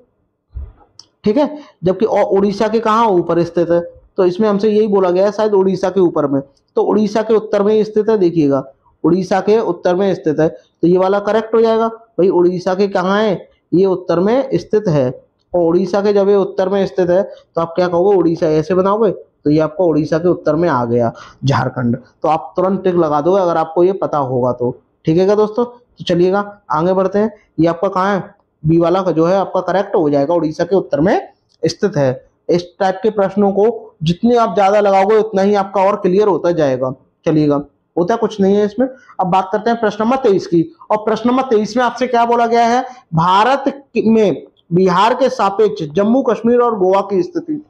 Speaker 2: ठीक है। जबकि और उड़ीसा के कहाँ ऊपर स्थित है, तो इसमें हमसे यही बोला गया है शायद उड़ीसा के ऊपर में, तो उड़ीसा के उत्तर में स्थित है। देखिएगा उड़ीसा के उत्तर में स्थित है, तो ये वाला करेक्ट हो जाएगा। भाई उड़ीसा के कहाँ है, ये उत्तर में स्थित है, और उड़ीसा के जब ये उत्तर में स्थित है तो आप क्या कहोगे, उड़ीसा ऐसे बनाओगे, तो ये आपको उड़ीसा के उत्तर में आ गया झारखंड। तो आप तुरंत टिक लगा दोगे अगर आपको ये पता होगा तो, ठीक।
Speaker 1: ठीक है क्या दोस्तों? तो चलिएगा आगे बढ़ते हैं। ये आपका कहाँ है, बी वाला का जो है आपका करेक्ट हो जाएगा, उड़ीसा के उत्तर में स्थित है। इस टाइप के प्रश्नों को जितने आप ज्यादा लगाओगे उतना ही आपका और क्लियर होता जाएगा। चलिएगा, होता कुछ नहीं है इसमें। अब बात करते हैं प्रश्न नंबर 23 की, और प्रश्न नंबर 23 में आपसे क्या बोला गया है, भारत में बिहार के सापेक्ष जम्मू कश्मीर और गोवा की स्थिति।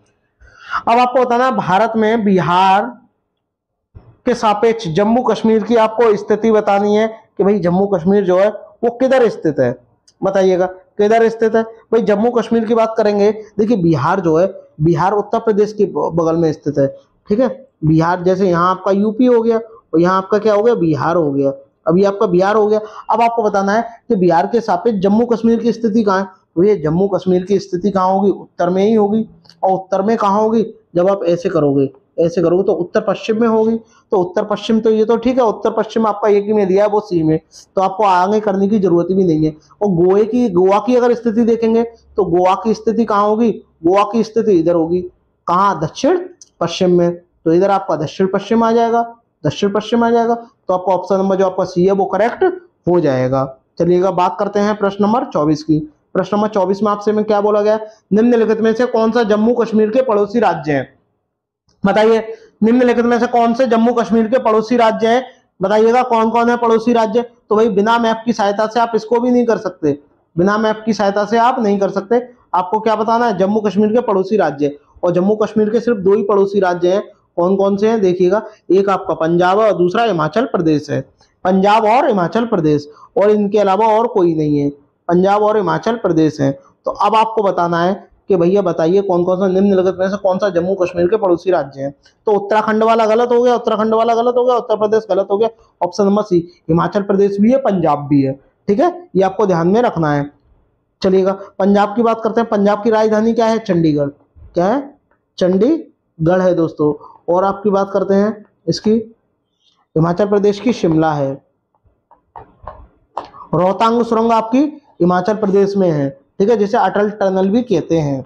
Speaker 1: अब आपको बताना है भारत में बिहार के सापेक्ष जम्मू कश्मीर की आपको स्थिति बतानी है कि भाई जम्मू कश्मीर जो है वो किधर स्थित है, बताइएगा किधर स्थित है। भाई जम्मू कश्मीर की बात करेंगे, देखिए बिहार जो है, बिहार उत्तर प्रदेश के बगल में स्थित है, ठीक है। बिहार जैसे यहाँ आपका यूपी हो गया और यहाँ आपका क्या हो गया, बिहार हो गया। अभी आपका बिहार हो गया। अब आपको बताना है कि बिहार के सापेक्ष जम्मू कश्मीर की स्थिति कहाँ है। तो ये जम्मू कश्मीर की स्थिति कहाँ होगी, उत्तर में ही होगी। और उत्तर में कहाँ होगी, जब आप ऐसे करोगे, ऐसे करोगे तो उत्तर पश्चिम में होगी। तो उत्तर पश्चिम तो ये तो ठीक है, उत्तर पश्चिम आपका एक ही में दिया है वो सी में, तो आपको आगे करने की जरूरत भी नहीं है। और गोवा की अगर स्थिति देखेंगे तो गोवा की स्थिति कहाँ होगी, गोवा की स्थिति इधर होगी, कहाँ, दक्षिण पश्चिम में। तो इधर आपका दक्षिण पश्चिम आ जाएगा, दक्षिण पश्चिम आ जाएगा। तो आपका ऑप्शन नंबर जो आपका सी है वो करेक्ट हो जाएगा। चलिएगा बात करते हैं प्रश्न नंबर 24 की। प्रश्न नंबर 24 में आपसे में क्या बोला गया, निम्नलिखित में से कौन सा जम्मू कश्मीर के पड़ोसी राज्य है, बताइए। निम्नलिखित में से कौन से जम्मू कश्मीर के पड़ोसी राज्य हैं, बताइएगा कौन कौन है पड़ोसी राज्य। तो भाई बिना मैप की सहायता से आप इसको भी नहीं कर सकते, बिना मैप की सहायता से आप नहीं कर सकते। आपको क्या बताना है, जम्मू कश्मीर के पड़ोसी राज्य। और जम्मू कश्मीर के सिर्फ 2 ही पड़ोसी राज्य हैं, कौन कौन से हैं देखिएगा, एक आपका पंजाब और दूसरा हिमाचल प्रदेश है। पंजाब और हिमाचल प्रदेश, और इनके अलावा और कोई नहीं है, पंजाब और हिमाचल प्रदेश है। तो अब आपको बताना है कि भैया बताइए कौन कौन सा निम्नलिखित में से कौन सा जम्मू कश्मीर के पड़ोसी राज्य हैं। तो उत्तराखंड वाला गलत हो गया, उत्तराखंड वाला गलत हो गया, उत्तर प्रदेश गलत हो गया। Option number C, Himachal Pradesh भी है, पंजाब भी है, ठीक है, ये आपको ध्यान में रखना है। चलिएगा पंजाब की बात करते हैं। पंजाब की राजधानी क्या है, चंडीगढ़, क्या है, चंडीगढ़ है दोस्तों। और आपकी बात करते हैं इसकी, हिमाचल प्रदेश की शिमला है। रोहतांग सुरंग आपकी हिमाचल प्रदेश में है, ठीक है, जिसे अटल टनल भी कहते हैं।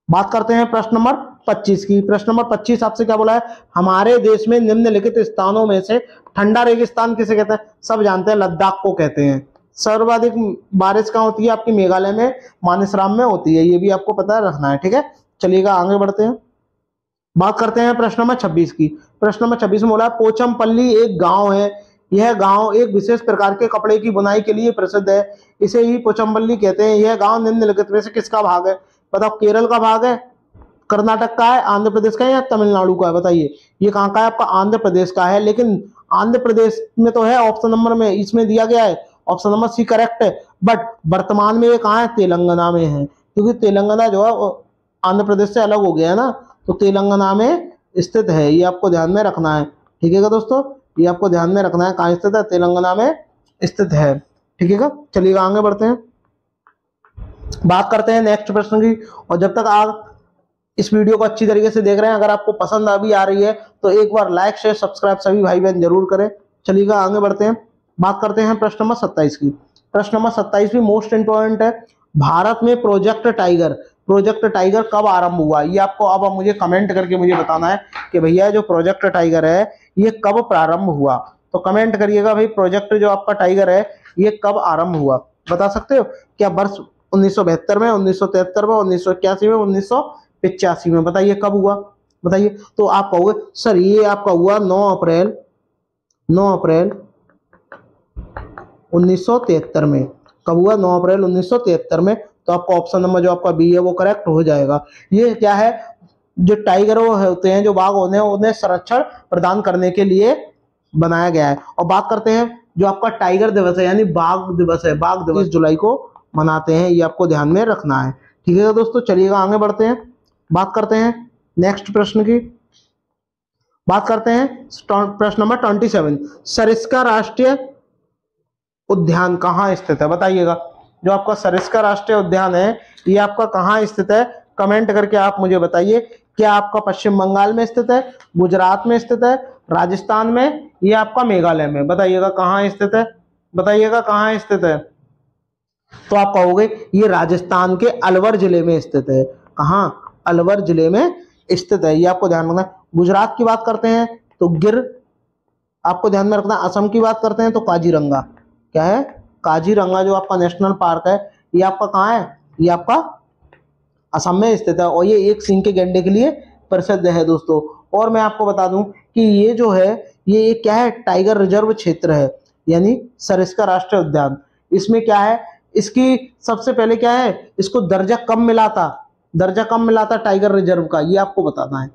Speaker 1: बात करते हैं प्रश्न नंबर 25 की। प्रश्न नंबर 25 आपसे क्या बोला है, हमारे देश में निम्नलिखित स्थानों में से ठंडा रेगिस्तान किसे कहते हैं। सब जानते हैं लद्दाख को कहते हैं। सर्वाधिक बारिश कहाँ होती है, आपकी मेघालय में मानेसराम में होती है, ये भी आपको पता रखना है, ठीक है। चलिएगा आगे बढ़ते हैं। बात करते हैं प्रश्न नंबर 26 की। प्रश्न नंबर 26 में बोला है पोचमपल्ली एक गांव है, यह गांव एक विशेष प्रकार के कपड़े की बुनाई के लिए प्रसिद्ध है, इसे ही पोचमपल्ली कहते हैं। यह गांव निम्नलिखित में से किसका भाग है, बताओ, केरल का भाग है, कर्नाटक का है, आंध्र प्रदेश का है या तमिलनाडु का है, बताइए। ये कहाँ का है, आपका आंध्र प्रदेश का है। लेकिन आंध्र प्रदेश में तो है ऑप्शन नंबर में, इसमें दिया गया है ऑप्शन नंबर सी करेक्ट है, बट वर्तमान में ये कहाँ है, तेलंगाना में है, क्योंकि तेलंगाना जो है आंध्र प्रदेश से अलग हो गया है ना, तो तेलंगाना में स्थित है, ये आपको ध्यान में रखना है, ठीक है दोस्तों, ये आपको ध्यान में रखना है, कहाँ स्थित है, तेलंगाना में स्थित है, ठीक है। चलिएगा आगे बढ़ते हैं, बात करते हैं नेक्स्ट प्रश्न की। और जब तक आप इस वीडियो को अच्छी तरीके से देख रहे हैं, अगर आपको पसंद अभी आ रही है तो एक बार लाइक शेयर सब्सक्राइब सभी भाई बहन जरूर करें। चलिएगा आगे बढ़ते हैं, बात करते हैं प्रश्न नंबर 27 की। प्रश्न नंबर 27 भी मोस्ट इंपॉर्टेंट है। भारत में प्रोजेक्ट टाइगर कब आरंभ हुआ, ये आपको अब मुझे कमेंट करके मुझे बताना है कि भैया जो प्रोजेक्ट टाइगर है ये कब प्रारंभ हुआ। तो कमेंट करिएगा भाई, प्रोजेक्ट जो आपका टाइगर है ये कब आरंभ हुआ, बता सकते हो क्या, वर्ष 1972 में, 1973 में, 1981 में, 1985 में, बताइए कब हुआ, बताइए। तो आप कहोगे सर ये आपका हुआ 9 अप्रैल 1973 में। कब हुआ, 9 अप्रैल 1973 में। तो आपका ऑप्शन नंबर जो आपका बी है वो करेक्ट हो जाएगा। ये क्या है, जो टाइगर होते हैं, जो बाघ होते हैं, उन्हें संरक्षण प्रदान करने के लिए बनाया गया है। और बात करते हैं जो आपका टाइगर दिवस है, यानी बाघ दिवस है, बाघ दिवस 20 जुलाई को मनाते हैं, ये आपको ध्यान में रखना है, ठीक है दोस्तों। चलिएगा आगे बढ़ते हैं, बात करते हैं नेक्स्ट प्रश्न की। बात करते हैं प्रश्न नंबर 27, सरिस्का राष्ट्रीय उद्यान कहाँ स्थित है, बताइएगा। जो आपका सरिस्का राष्ट्रीय उद्यान है ये आपका कहाँ स्थित है, कमेंट करके आप मुझे बताइए। क्या आपका पश्चिम बंगाल में स्थित है, गुजरात में स्थित है, राजस्थान में, या आपका मेघालय में, बताइएगा कहाँ स्थित है, बताइएगा कहाँ स्थित है। तो आप कहोगे ये राजस्थान के अलवर जिले में स्थित है, कहाँ, अलवर जिले में स्थित है, ये आपको ध्यान रखना है। गुजरात की बात करते हैं तो गिर
Speaker 2: आपको ध्यान में रखना। असम की बात करते हैं तो काजीरंगा, क्या है, काजीरंगा जो आपका नेशनल पार्क है, ये आपका कहाँ है, ये आपका असम में स्थित है, और ये एक सींग के गैंडे के लिए प्रसिद्ध है दोस्तों। और मैं आपको बता दूं कि ये जो है ये क्या है, टाइगर रिजर्व क्षेत्र है, यानी सरिस्का राष्ट्रीय उद्यान। इसमें क्या है, इसकी सबसे पहले क्या है, इसको दर्जा कब मिला था, दर्जा कब मिला था टाइगर रिजर्व का, ये आपको बताना है।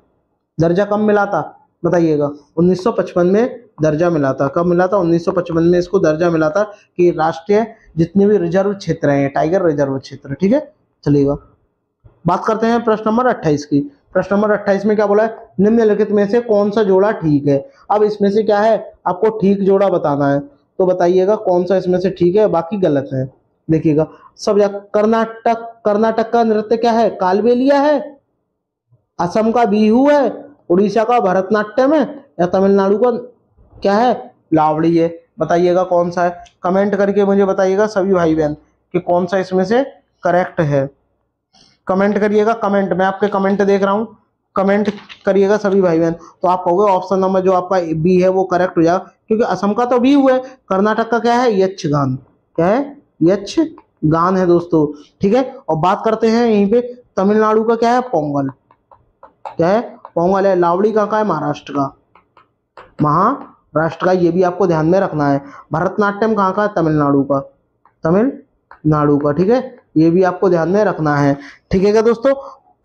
Speaker 2: दर्जा कब मिला था बताइएगा, 1955 में दर्जा मिला था। कब मिला था, 1955 में इसको दर्जा मिला था कि राष्ट्रीय जितने भी रिजर्व क्षेत्र हैं टाइगर रिजर्व क्षेत्र, ठीक है। चलिएगा बात करते हैं प्रश्न नंबर 28 की। प्रश्न नंबर 28 में क्या बोला है, निम्नलिखित में से कौन सा जोड़ा ठीक है। अब इसमें से क्या है, आपको ठीक जोड़ा बताना है, तो बताइएगा कौन सा इसमें से ठीक है, बाकी गलत है। देखिएगा सब कर्नाटक का नृत्य क्या है, कालबेलिया है, असम का बिहू है, उड़ीसा का भरतनाट्यम है, या तमिलनाडु का क्या है, लावड़ी है। बताइएगा कौन सा है, कमेंट करके मुझे बताइएगा सभी भाई बहन कि कौन सा इसमें से करेक्ट है। कमेंट करिएगा, कमेंट, मैं आपके कमेंट देख रहा हूँ, कमेंट करिएगा सभी भाई बहन। तो आप कहोगे ऑप्शन नंबर जो आपका बी है वो करेक्ट हो जाएगा, क्योंकि असम का तो बी हुआ है, कर्नाटक का क्या है, यक्षगान, क्या है, यक्षगान है दोस्तों, ठीक है। और बात करते हैं यहीं पे तमिलनाडु का क्या है, पोंगल, क्या है, पोंगल है। लावड़ी का है, महाराष्ट्र का, महाराष्ट्र का, ये भी आपको ध्यान में रखना है। भरतनाट्यम कहाँ का है, तमिलनाडु का, तमिलनाडु का, ठीक है, ये भी आपको ध्यान में रखना है, ठीक है क्या दोस्तों।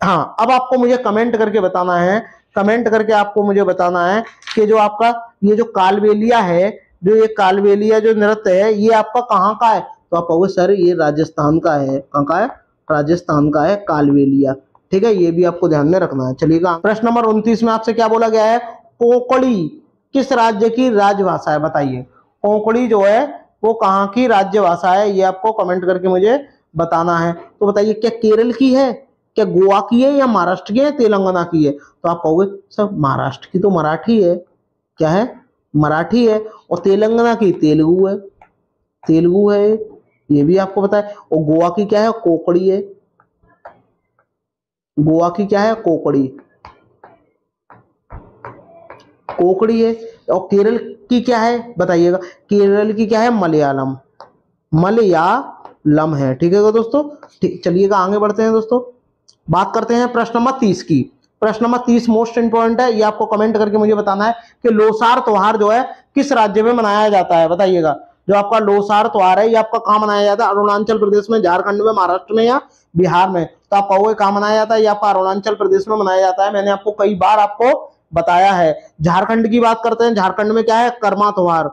Speaker 2: हाँ, अब आपको मुझे कमेंट करके बताना है, कमेंट करके आपको मुझे बताना है कि जो आपका ये जो कालबेलिया है, जो ये कालबेलिया जो नृत्य है, ये आपका कहाँ का है, तो आप कहोगे सर ये राजस्थान का है। कहाँ का है, राजस्थान का है कालबेलिया, ठीक है, ये भी आपको ध्यान में रखना है। चलिएगा प्रश्न नंबर 29 में आपसे क्या बोला गया है, कोंकणी किस राज्य की राजभाषा है, बताइए। कोंकणी जो है वो कहाँ की राज्य भाषा है, ये आपको कमेंट करके मुझे बताना है। तो बताइए क्या केरल की है, क्या गोवा की है, या महाराष्ट्र की है, तेलंगाना की है। तो आप कहोगे सर महाराष्ट्र की तो मराठी है, क्या है, मराठी है, और तेलंगाना की तेलुगु है, तेलुगु है, ये भी आपको पता है। और गोवा की क्या है, कोंकणी है, गोवा की क्या है, कोंकणी, कोंकणी है। और केरल की क्या है बताइएगा, केरल की क्या है, मलयालम, मलयालम है, ठीक है दोस्तों। ठीक, चलिएगा आगे बढ़ते हैं दोस्तों, बात करते हैं प्रश्न नंबर 30 की। प्रश्न नंबर 30 मोस्ट इंपॉर्टेंट है, ये आपको कमेंट करके मुझे बताना है कि लोसार त्योहार जो है किस राज्य में मनाया जाता है, बताइएगा। जो आपका लोसार त्योहार है ये आपका कहाँ मनाया जाता है, अरुणाचल प्रदेश में, झारखंड में, महाराष्ट्र में, या बिहार में। तो आप कहोगे कहाँ मनाया जाता है, ये आपका अरुणाचल प्रदेश में मनाया जाता है। मैंने आपको कई बार आपको बताया है। झारखंड की बात करते हैं, झारखंड में क्या है, कर्मा त्योहार,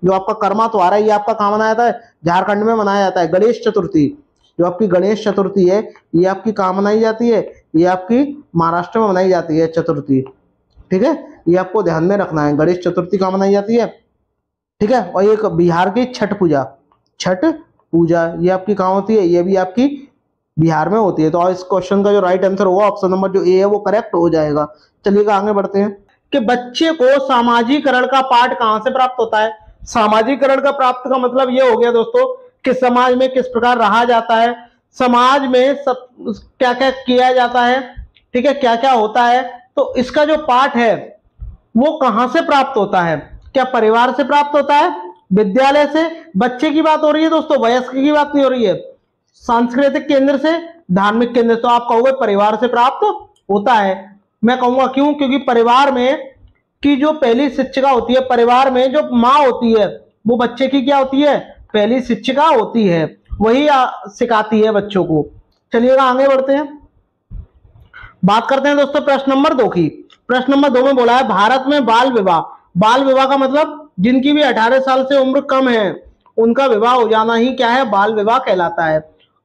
Speaker 2: जो आपका कर्मा त्योहार है ये आपका कहाँ मनाया जाता है, झारखंड में मनाया जाता है। गणेश चतुर्थी, जो आपकी गणेश चतुर्थी है ये आपकी कहाँ मनाई जाती है, ये आपकी महाराष्ट्र में मनाई जाती है चतुर्थी, ठीक है, ये आपको ध्यान में रखना है। गणेश चतुर्थी कहाँ मनाई जाती है, ठीक है। और एक बिहार की छठ पूजा, छठ पूजा ये आपकी कहाँ होती है, ये भी आपकी बिहार में होती है। तो इस क्वेश्चन का जो राइट आंसर होगा ऑप्शन नंबर जो ए है वो करेक्ट हो जाएगा। चलिएगा आगे बढ़ते हैं कि बच्चे को सामाजिकरण का पाठ कहां से प्राप्त होता है। सामाजिकरण का प्राप्त का मतलब ये हो गया दोस्तों कि समाज में किस प्रकार रहा जाता है, समाज में सब क्या क्या किया जाता है, ठीक है, क्या क्या होता है। तो इसका जो पाठ है वो कहां से प्राप्त होता है, क्या परिवार से प्राप्त होता है, विद्यालय से, बच्चे की बात हो रही है दोस्तों, वयस्क की बात नहीं हो रही है, सांस्कृतिक केंद्र से, धार्मिक केंद्र। तो आप कहोगे परिवार से प्राप्त होता है। मैं कहूंगा क्यों, क्योंकि परिवार में की जो पहली शिक्षिका होती है, परिवार में जो माँ होती है वो बच्चे की क्या होती है, पहली शिक्षिका होती है, वही सिखाती है बच्चों को। चलिएगा आगे बढ़ते हैं, बात करते हैं दोस्तों प्रश्न नंबर 2 की। प्रश्न नंबर 2 में बोला है भारत में बाल विवाह, बाल विवाह का मतलब जिनकी भी 18 साल से उम्र कम है उनका विवाह हो जाना ही क्या है, बाल विवाह कहलाता है।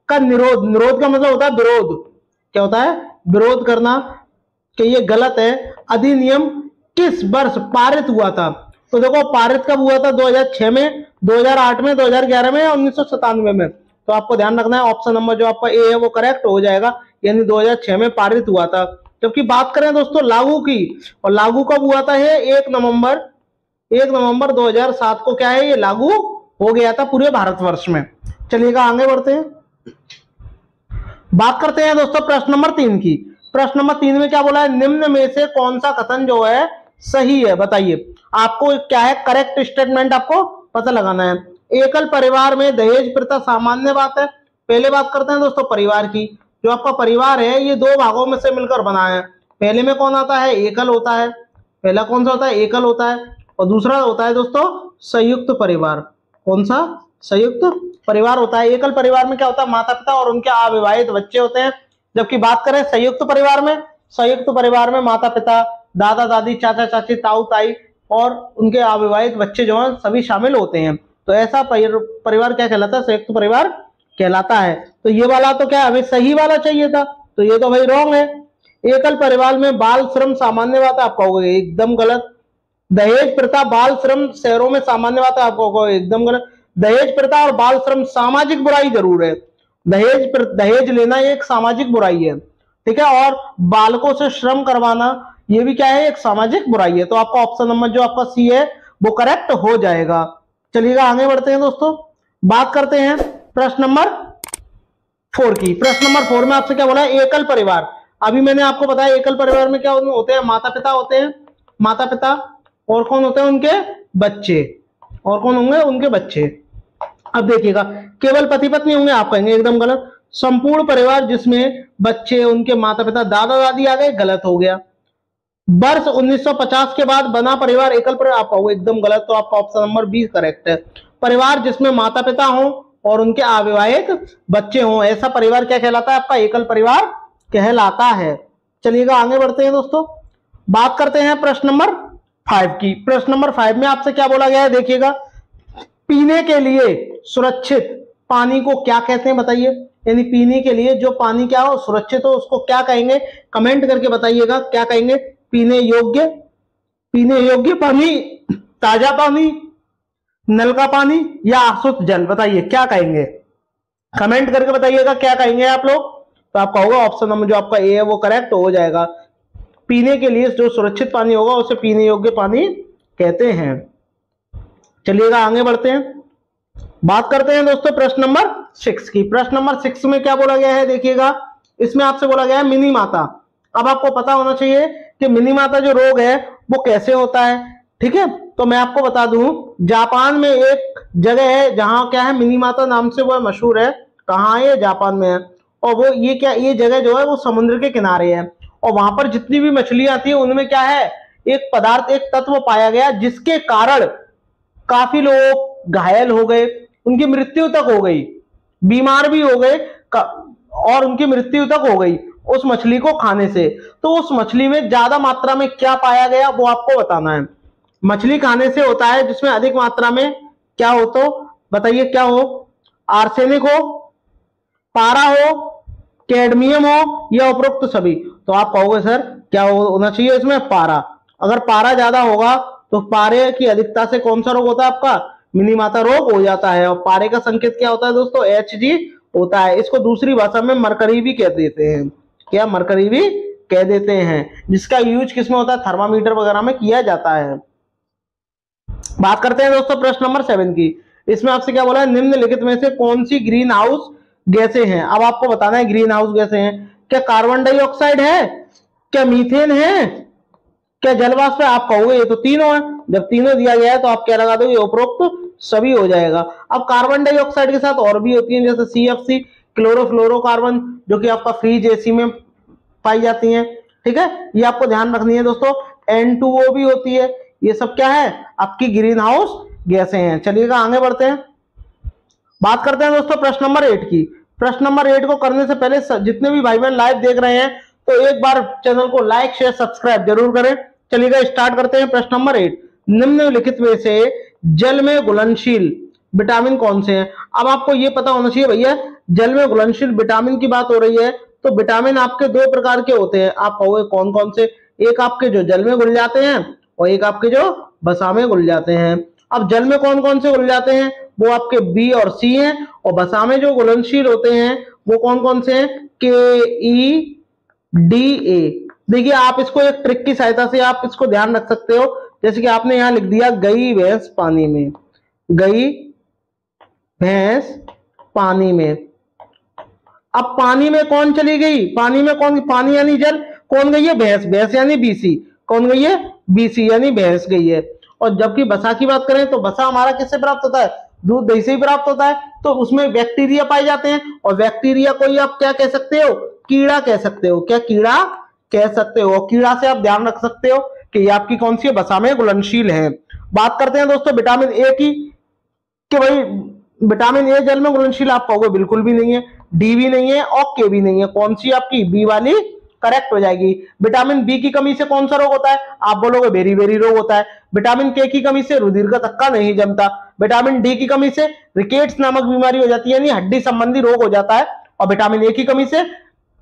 Speaker 2: का निरोध, निरोध का मतलब होता है विरोध, क्या होता है, विरोध करना कि ये गलत है। अधिनियम किस वर्ष पारित हुआ था, तो देखो पारित कब हुआ था, 2006 में, 2008 में, 2011 में, 1997 में। तो आपको ध्यान रखना है ऑप्शन नंबर जो आपका ए है वो करेक्ट हो जाएगा, यानी 2006 में पारित हुआ था। जबकि बात करें दोस्तों लागू की, और लागू कब हुआ था, ये 1 नवंबर 2007 को क्या है ये लागू हो गया था पूरे भारतवर्ष में। चलिएगा आगे बढ़ते हैं, बात करते हैं दोस्तों प्रश्न नंबर 3 की। प्रश्न नंबर 3 में क्या बोला है, निम्न में से कौन सा कथन जो है सही है? बताइए आपको क्या है करेक्ट स्टेटमेंट, आपको पता लगाना है। एकल परिवार में दहेज प्रथा सामान्य बात है। पहले बात करते हैं दोस्तों परिवार की। जो आपका परिवार है ये दो भागों में से मिलकर बना है। पहले में कौन आता है? एकल होता है। पहला कौन सा होता है? एकल होता है। और दूसरा होता है दोस्तों संयुक्त परिवार। कौन सा? संयुक्त परिवार होता है। एकल परिवार में क्या होता है? माता पिता और उनके अविवाहित बच्चे होते हैं। जबकि बात करें संयुक्त परिवार में, संयुक्त परिवार में माता पिता, दादा दादी, चाचा चाची, ताऊ ताई और उनके अविवाहित बच्चे जो हैं सभी शामिल होते हैं। तो ऐसा परिवार क्या कहलाता है? संयुक्त परिवार कहलाता है। तो ये वाला तो क्या हमें सही वाला चाहिए था, तो ये तो भाई रॉन्ग है। एकल परिवार में बाल श्रम सामान्य बात है, आप कहोगे एकदम गलत। दहेज प्रथा बाल श्रम शहरों में सामान्य बात है, आप कहोगे एकदम गलत। दहेज प्रथा और बाल श्रम सामाजिक बुराई जरूर है। दहेज लेना एक सामाजिक बुराई है, ठीक है। और बालकों से श्रम करवाना ये भी क्या है? एक सामाजिक बुराई है। तो आपका ऑप्शन नंबर जो आपका सी है वो करेक्ट हो जाएगा। चलिएगा आगे बढ़ते हैं दोस्तों। बात करते हैं प्रश्न नंबर 4 की। प्रश्न नंबर 4 में आपसे क्या बोला है? एकल परिवार। अभी मैंने आपको बताया एकल परिवार में क्या होते हैं? माता पिता होते हैं, माता पिता, और कौन होते हैं? उनके बच्चे। और कौन होंगे? उनके बच्चे। अब देखिएगा केवल पति पत्नी होंगे, आप कहेंगे एकदम गलत। संपूर्ण परिवार जिसमें बच्चे, उनके माता पिता, दादा दादी आ गए, गलत हो गया। वर्ष 1950 के बाद बना परिवार एकल परिवार, आप कहोगे एकदम गलत। तो आपका ऑप्शन नंबर 20 करेक्ट है। परिवार जिसमें माता पिता हो और उनके अविवाहित बच्चे हों, ऐसा परिवार क्या कहलाता है? आपका एकल परिवार कहलाता है। चलिएगा आगे बढ़ते हैं दोस्तों। बात करते हैं प्रश्न नंबर 5 की। प्रश्न नंबर 5 में आपसे क्या बोला गया है? देखिएगा पीने के लिए सुरक्षित पानी को क्या कहते हैं? बताइए। यानी पीने के लिए जो पानी क्या हो, सुरक्षित हो, उसको क्या कहेंगे? कमेंट करके बताइएगा क्या कहेंगे। पीने योग्य पानी, ताजा पानी, नल का पानी या अशुद्ध जल? बताइए क्या कहेंगे, कमेंट करके बताइएगा क्या कहेंगे आप लोग। तो आपका होगा ऑप्शन नंबर जो आपका ए है वो करेक्ट हो जाएगा। पीने के लिए जो सुरक्षित पानी होगा उसे पीने योग्य पानी कहते हैं। चलिएगा आगे बढ़ते हैं। बात करते हैं दोस्तों प्रश्न नंबर 6 की। प्रश्न नंबर 6 में क्या बोला गया है? देखिएगा इसमें आपसे बोला गया है मिनी माता। अब आपको पता होना चाहिए कि मिनी माता जो रोग है वो कैसे होता है, ठीक है। तो मैं आपको बता दूं, जापान में एक जगह है जहां क्या है, मिनी माता नाम से वो मशहूर है। कहाँ है? जापान में है। और वो ये जगह जो है वो समुद्र के किनारे है। और वहां पर जितनी भी मछलियां थी उनमें क्या है, एक पदार्थ, एक तत्व पाया गया जिसके कारण काफी लोग घायल हो गए, उनकी मृत्यु तक हो गई, बीमार भी हो गए और उनकी मृत्यु तक हो गई उस मछली को खाने से। तो उस मछली में ज्यादा मात्रा में क्या पाया गया वो आपको बताना है। मछली खाने से होता है जिसमें अधिक मात्रा में क्या हो, तो बताइए क्या हो? आर्सेनिक हो, पारा हो, कैडमियम हो या उपरोक्त सभी? तो आप कहोगे सर क्या होना चाहिए इसमें? पारा। अगर पारा ज्यादा होगा तो पारे की अधिकता से कौन सा रोग होता है? आपका मिनी माता रोग हो जाता है। और पारे का संकेत क्या होता है दोस्तों? Hg होता है। इसको दूसरी भाषा में मरकरी भी कह देते हैं। क्या? मरकरी भी कह देते हैं, जिसका यूज किसमें होता है? थर्मामीटर वगैरह में किया जाता है। बात करते हैं दोस्तों प्रश्न नंबर 7 की। इसमें आपसे क्या बोला है? निम्नलिखित में से कौन सी ग्रीन हाउस गैसें हैं? अब आपको बताना है ग्रीन हाउस गैसें हैं। क्या कार्बन डाइऑक्साइड है? क्या मीथेन है? क्या जलवाष्प है? आप कहोगे ये तो तीनों है। जब तीनों दिया गया है तो आप क्या लगा दोगे? उपरोक्त सभी हो जाएगा। अब कार्बन डाइऑक्साइड के साथ और भी होती है, जैसे CFC, क्लोरोफ्लोरोकार्बन, जो कि आपका फ्रिज, एसी में पाई जाती हैं, ठीक है। ये आपको ध्यान रखनी है दोस्तों। N2O भी होती है। ये सब क्या है? आपकी ग्रीन हाउस गैसें हैं। चलिएगा आगे बढ़ते हैं। बात करते हैं दोस्तों प्रश्न नंबर 8 की। प्रश्न नंबर 8 को करने से पहले जितने भी भाई बहन लाइव देख रहे हैं तो एक बार चैनल को लाइक, शेयर, सब्सक्राइब जरूर करें। चलिएगा स्टार्ट करते हैं। प्रश्न नंबर 8, निम्नलिखित में से जल में घुलनशील विटामिन कौन से हैं? अब आपको ये पता होना चाहिए भैया, जल में घुलनशील विटामिन की बात हो रही है तो विटामिन आपके दो प्रकार के होते हैं। आप कहोगे कौन कौन से? एक आपके जो जल में घुल जाते हैं और एक आपके जो वसा में घुल जाते हैं। अब जल में कौन कौन से घुल जाते हैं? वो आपके बी और सी हैं। और वसा में जो घुलनशील होते हैं वो कौन कौन से हैं? KE, DA। देखिए आप इसको एक ट्रिक की सहायता से आप इसको ध्यान रख सकते हो। जैसे कि आपने यहां लिख दिया गई भैंस पानी में, गई भैंस पानी में। अब पानी में कौन चली गई? पानी में कौन? पानी यानी जल, कौन गई है? भैंस। भैंस यानी BC, कौन गई है? BC यानी भैंस गई है। और जबकि वसा की बात करें तो वसा हमारा किससे प्राप्त होता है, दूध दही से ही प्राप्त होता है। तो उसमें बैक्टीरिया पाए जाते हैं, और बैक्टीरिया को ही आप क्या कह सकते हो, कीड़ा कह सकते हो। क्या कीड़ा कह सकते हो। कीड़ा से आप ध्यान रख सकते हो कि ये आपकी कौन सी है, वसा में घुलनशील है। बात करते हैं दोस्तों विटामिन ए की, कि भाई विटामिन ए जल में घुलनशील आप पाओगे बिल्कुल भी नहीं है, डी भी नहीं है और के भी नहीं है। कौन सी आपकी बी वाली करेक्ट हो जाएगी। विटामिन बी की कमी से कौन सा रोग होता है, आप बोलोगे बेरी बेरी रोग होता है। विटामिन के की कमी से रुधिर का थक्का नहीं जमता। विटामिन डी की कमी से रिकेट्स नामक बीमारी हो जाती है, यानी हड्डी संबंधी रोग हो जाता है। और विटामिन ए की कमी से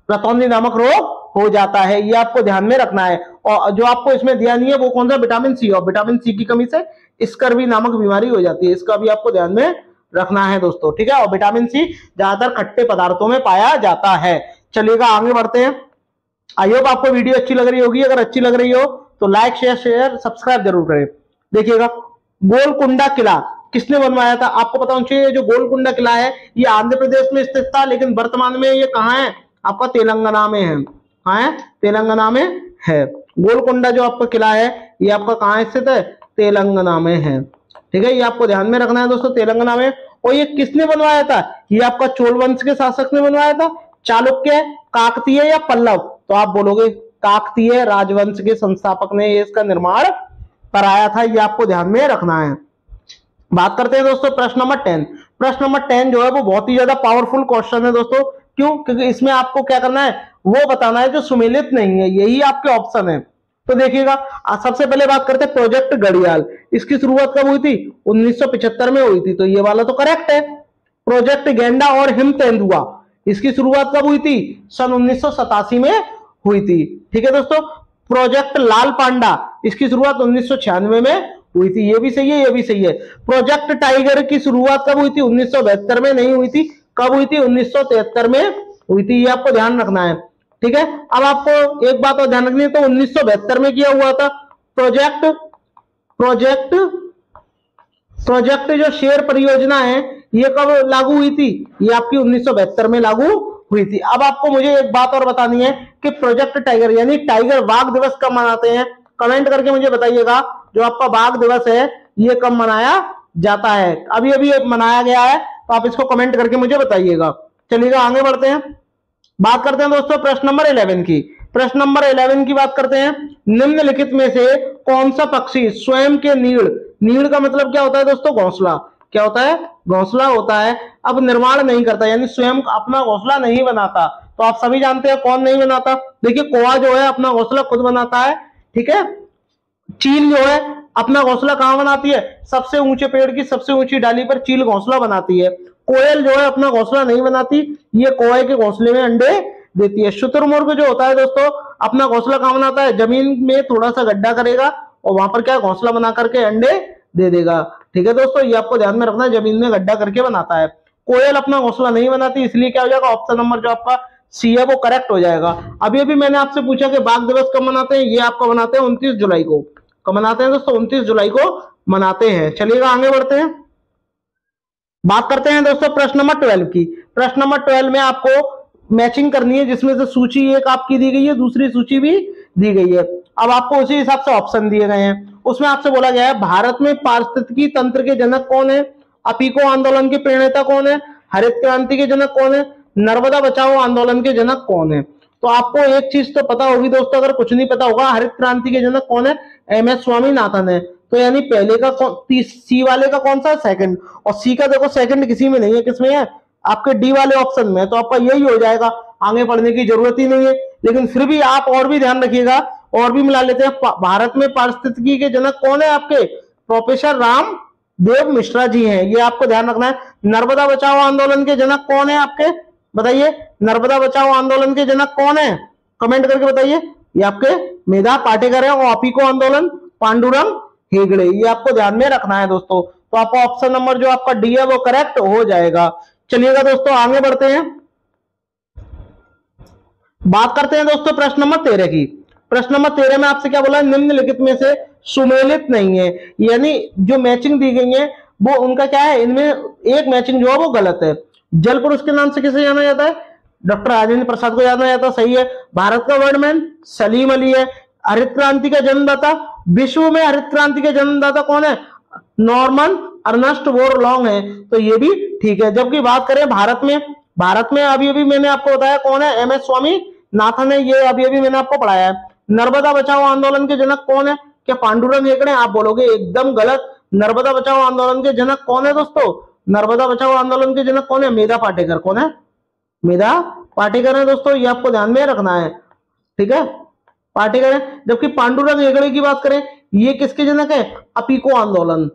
Speaker 2: रतौंधी नामक रोग हो जाता है। ये आपको ध्यान में रखना है। और जो आपको इसमें दिया नहीं है वो कौन सा, विटामिन सी। और विटामिन सी की कमी से स्कर्वी नामक बीमारी हो जाती है, इसका भी आपको ध्यान में रखना है दोस्तों, ठीक है। और विटामिन सी ज्यादातर खट्टे पदार्थों में पाया जाता है। चलिएगा आगे बढ़ते हैं। आई होप आपको वीडियो अच्छी लग रही होगी। अगर अच्छी लग रही हो तो लाइक शेयर सब्सक्राइब जरूर करें। देखिएगा, गोलकुंडा किला किसने बनवाया था, आपको पता होना चाहिए। जो गोलकुंडा किला है ये आंध्र प्रदेश में स्थित था, लेकिन वर्तमान में ये कहाँ है, आपका तेलंगाना में है। कहाँ है, तेलंगाना में है। गोलकुंडा जो आपका किला है ये आपका कहाँ स्थित है, तेलंगाना में है, ठीक है। ये आपको ध्यान में रखना है दोस्तों, तेलंगाना में। और ये किसने बनवाया था, ये आपका चोल वंश के शासक ने बनवाया था। चालुक्य, काकतीय या पल्लव, तो आप बोलोगे काकतीय राजवंश के संस्थापक ने इसका निर्माण कराया था। ये आपको ध्यान में रखना है। बात करते हैं दोस्तों प्रश्न नंबर 10। प्रश्न नंबर 10 जो है वो बहुत ही ज्यादा पावरफुल क्वेश्चन है दोस्तों। क्यों, क्योंकि इसमें आपको क्या करना है, वो बताना है जो सुमेलित नहीं है, यही आपके ऑप्शन है। तो देखिएगा, सबसे पहले बात करते हैं प्रोजेक्ट घड़ियाल। इसकी शुरुआत कब हुई थी, 1975 में हुई थी, तो ये वाला तो करेक्ट है। प्रोजेक्ट गेंडा और हिम तेंदुआ, इसकी शुरुआत कब हुई थी, सन 1987 में हुई थी, ठीक है दोस्तों। प्रोजेक्ट लाल पांडा, इसकी शुरुआत 1996 में हुई थी, ये भी सही है, ये भी सही है। प्रोजेक्ट टाइगर की शुरुआत कब हुई थी, 1972 में नहीं हुई थी, कब हुई थी, 1973 में हुई थी, ये आपको ध्यान रखना है, ठीक है। अब आपको एक बात और ध्यान रखनी है, तो 1972 में किया हुआ था। प्रोजेक्ट जो शेर परियोजना है ये कब लागू हुई थी, ये आपकी 1972 में लागू हुई थी। अब आपको मुझे एक बात और बतानी है कि प्रोजेक्ट टाइगर यानी टाइगर बाघ दिवस कब मनाते हैं, कमेंट करके मुझे बताइएगा। जो आपका बाघ दिवस है ये कब मनाया जाता है, अभी अभी मनाया गया है, तो आप इसको कमेंट करके मुझे बताइएगा। चलिएगा आगे बढ़ते हैं। बात करते हैं दोस्तों प्रश्न नंबर 11 की। प्रश्न नंबर 11 की बात करते हैं। निम्नलिखित में से कौन सा पक्षी स्वयं के नीड़ का मतलब क्या होता है दोस्तों, घोंसला, क्या होता है, घोंसला होता है, अब निर्माण नहीं करता, यानी स्वयं अपना घोंसला नहीं बनाता। तो आप सभी जानते हैं कौन नहीं बनाता, देखिए कौवा जो है अपना घोंसला खुद बनाता है, ठीक है। चील जो है अपना घोंसला कहां बनाती है, सबसे ऊंचे पेड़ की सबसे ऊंची डाली पर चील घोंसला बनाती है। कोयल जो है अपना घोंसला नहीं बनाती, ये कौवे के घोंसले में अंडे देती है। शुतुरमुर्ग जो होता है दोस्तों अपना घोंसला कहां बनाता है, जमीन में थोड़ा सा गड्ढा करेगा और वहां पर क्या घोंसला बना करके अंडे दे देगा, ठीक है दोस्तों। ये आपको ध्यान में रखना है, जमीन में गड्ढा करके बनाता है। कोयल अपना घोंसला नहीं बनाती, इसलिए क्या हो जाएगा, ऑप्शन नंबर जो आपका सी है वो करेक्ट हो जाएगा। अभी अभी मैंने आपसे पूछा कि बाघ दिवस कब मनाते हैं, ये आपको मनाते हैं 29 जुलाई को। कब मनाते हैं दोस्तों, 29 जुलाई को मनाते हैं। चलिएगा आगे बढ़ते हैं। बात करते हैं दोस्तों प्रश्न नंबर 12 की। प्रश्न नंबर 12 में आपको मैचिंग करनी है, जिसमें से सूची एक आपकी दी गई है, दूसरी सूची भी दी गई है। अब आपको उसी हिसाब से ऑप्शन दिए गए हैं। उसमें आपसे बोला गया है भारत में पारिस्थितिकी तंत्र के जनक कौन है, अपिको आंदोलन के प्रणेता कौन है, हरित क्रांति के जनक कौन है, नर्मदा बचाओ आंदोलन के जनक कौन है। तो आपको एक चीज तो पता होगी दोस्तों, अगर कुछ नहीं पता होगा, हरित क्रांति के जनक कौन है, एम.एस. स्वामीनाथन है। तो यानी पहले का सी वाले का कौन सा, सेकंड। और सी का देखो सेकंड किसी में नहीं है, किसमें है, आपके डी वाले ऑप्शन में। तो आपका यही हो जाएगा, आगे पढ़ने की जरूरत ही नहीं है। लेकिन फिर भी आप और भी ध्यान रखिएगा, और भी मिला लेते हैं। भारत में पारिस्थितिकी के जनक कौन है, आपके प्रोफेसर रामदेव मिश्रा जी हैं, ये आपको ध्यान रखना है। नर्मदा बचाओ आंदोलन के जनक कौन है आपके, बताइए, नर्मदा बचाओ आंदोलन के जनक कौन है, कमेंट करके बताइए। ये आपके मेधा पाटेकर है। और अपिको आंदोलन पांडुरंग हेगड़े, ये आपको ध्यान में रखना है दोस्तों। तो आपका ऑप्शन नंबर जो आपका डी है वो करेक्ट हो जाएगा। चलिएगा दोस्तों आगे बढ़ते हैं। बात करते हैं दोस्तों प्रश्न नंबर 13 की। प्रश्न नंबर 13 में आपसे क्या बोला, निम्नलिखित में से सुमेलित नहीं है, यानी जो मैचिंग दी गई है वो उनका क्या है, इनमें एक मैचिंग जो है वो गलत है। जल पुरुष के नाम से किसे जाना जाता है, डॉक्टर राजेंद्र प्रसाद को जाना जाता है, सही है। भारत का वर्डमैन सलीम अली है। हरित क्रांति का जन्मदाता विश्व में हरित क्रांति के जन्मदाता कौन है? नॉर्मन अर्नस्ट बोरलॉन्ग है, तो ये भी ठीक है। जबकि बात करें भारत में अभी अभी मैंने आपको बताया कौन है? एम एस स्वामीनाथन है, ये अभी अभी मैंने आपको पढ़ाया है। नर्मदा बचाओ आंदोलन के जनक कौन है? क्या पांडुरंग हेगड़े? आप बोलोगे एकदम गलत। नर्मदा बचाओ आंदोलन के जनक कौन है दोस्तों? नर्मदा बचाओ आंदोलन के जनक कौन है? मेधा पाटेकर। कौन है? मेधा पाटेकर है दोस्तों, ये आपको ध्यान में रखना है, ठीक है, पाटेकर है। जबकि पांडुरंग हेगड़े की बात करें, ये किसके जनक है? अपीको आंदोलन।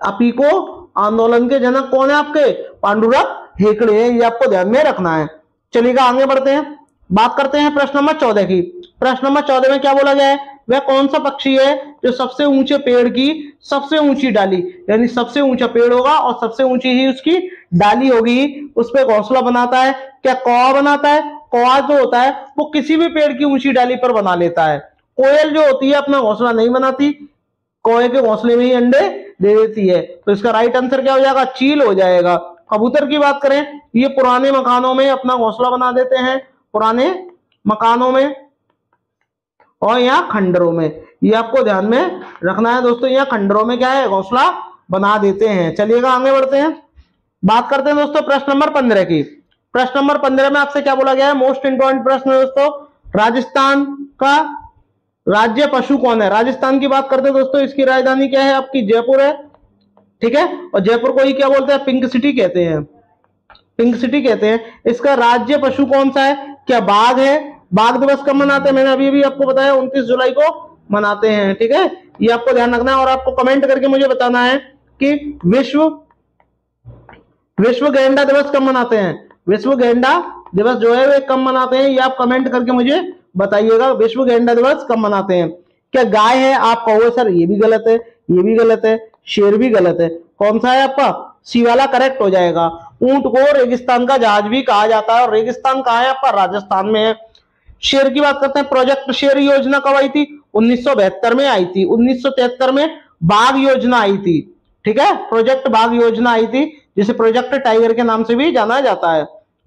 Speaker 2: अपीको आंदोलन के जनक कौन है आपके? पांडुरंग हेगड़े, ये आपको ध्यान में रखना है। चलिएगा आगे बढ़ते हैं, बात करते हैं प्रश्न नंबर 14 की। प्रश्न नंबर 14 में क्या बोला गया है? वह कौन सा पक्षी है जो सबसे ऊंचे पेड़ की सबसे ऊंची डाली, यानी सबसे ऊंचा पेड़ होगा और सबसे ऊंची ही उसकी डाली होगी, उस पर घोंसला बनाता है? क्या कौवा बनाता है? कौवा जो होता है वो किसी भी पेड़ की ऊंची डाली पर बना लेता है। कोयल जो होती है अपना घोंसला नहीं बनाती, कौवे के घोंसले में ही अंडे दे देती है। तो इसका राइट आंसर क्या हो जाएगा? चील हो जाएगा। कबूतर की बात करें, ये पुराने मकानों में अपना घोंसला बना देते हैं, पुराने मकानों में और यहाँ खंडरों में, ये आपको ध्यान में रखना है दोस्तों। यहाँ खंडरों में क्या है? घोंसला बना देते हैं। चलिएगा आगे बढ़ते हैं, बात करते हैं दोस्तों प्रश्न नंबर 15 की। प्रश्न नंबर 15 में आपसे क्या बोला गया है? मोस्ट इंपॉर्टेंट प्रश्न है दोस्तों। राजस्थान का राज्य पशु कौन है? राजस्थान की बात करते हैं दोस्तों, इसकी राजधानी क्या है? आपकी जयपुर है, ठीक है, और जयपुर को ही क्या बोलते हैं? पिंक सिटी कहते हैं, पिंक सिटी कहते हैं। इसका राज्य पशु कौन सा है? क्या बाघ है? बाघ दिवस कब मनाते हैं? मैंने अभी भी आपको बताया 29 जुलाई को मनाते हैं, ठीक है, ये आपको ध्यान रखना है। और आपको कमेंट करके मुझे बताना है कि विश्व गैंडा दिवस कब मनाते हैं? विश्व गैंडा दिवस जो है वे कब मनाते हैं, ये आप कमेंट करके मुझे बताइएगा। विश्व गैंडा दिवस कब मनाते हैं? क्या गाय है? आप कहोगे सर ये भी गलत है, ये भी गलत है, शेर भी गलत है। कौन सा है आपका? सी वाला करेक्ट हो जाएगा। ऊंट को रेगिस्तान का जहाज भी कहा जाता है, और रेगिस्तान कहाँ है आपका? राजस्थान में है। शेर की बात करते हैं, प्रोजेक्ट शेर योजना कब आई थी? 1972 में आई थी। 1973 में बाघ योजना आई थी, ठीक है, प्रोजेक्ट बाघ योजना आई थी, जिसे प्रोजेक्ट टाइगर के नाम से भी जाना जाता है।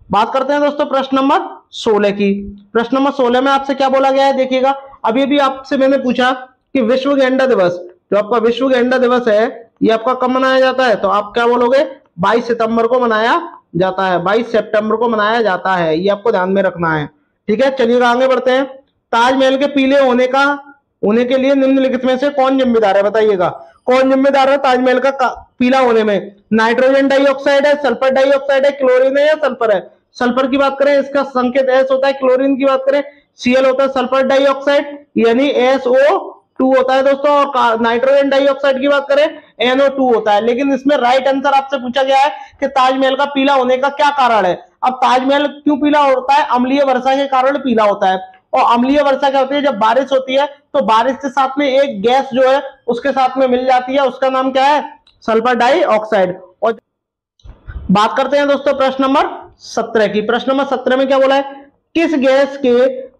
Speaker 2: बात करते हैं दोस्तों प्रश्न नंबर 16 की। प्रश्न नंबर 16 में आपसे क्या बोला गया है? देखिएगा, अभी भी आपसे मैंने पूछा कि विश्व गैंडा दिवस, जो आपका विश्व गैंडा दिवस है, ये आपका कब मनाया जाता है? तो आप क्या बोलोगे? 22 सितंबर को मनाया जाता है, 22 सितंबर को मनाया जाता है, ये आपको ध्यान में रखना है, ठीक है। चलिएगा आगे बढ़ते हैं। ताजमहल के पीले होने के लिए निम्नलिखित में से कौन जिम्मेदार है? बताइएगा, कौन जिम्मेदार है ताजमहल का पीला होने में? नाइट्रोजन डाइऑक्साइड है, सल्फर डाइऑक्साइड है, क्लोरीन है या सल्फर है? सल्फर की बात करें, इसका संकेत एस होता है। क्लोरीन की बात करें, सीएल होता है, सल्फर डाइऑक्साइड यानी SO2 होता है दोस्तों। और नाइट्रोजन डाइऑक्साइड की बात करें, NO2 होता है। लेकिन इसमें राइट आंसर आपसे पूछा गया है कि ताजमहल का पीला होने का क्या कारण है। अब ताजमहल क्यों पीला होता है? अम्लीय वर्षा के कारण पीला होता है। और अम्लीय वर्षा क्या होती है? जब बारिश होती है तो बारिश के साथ में एक गैस जो है उसके साथ में मिल जाती है, उसका नाम क्या है? Sulphur dioxide. और बात करते हैं दोस्तों प्रश्न नंबर 17 की। प्रश्न नंबर 17 में क्या बोला है? किस गैस के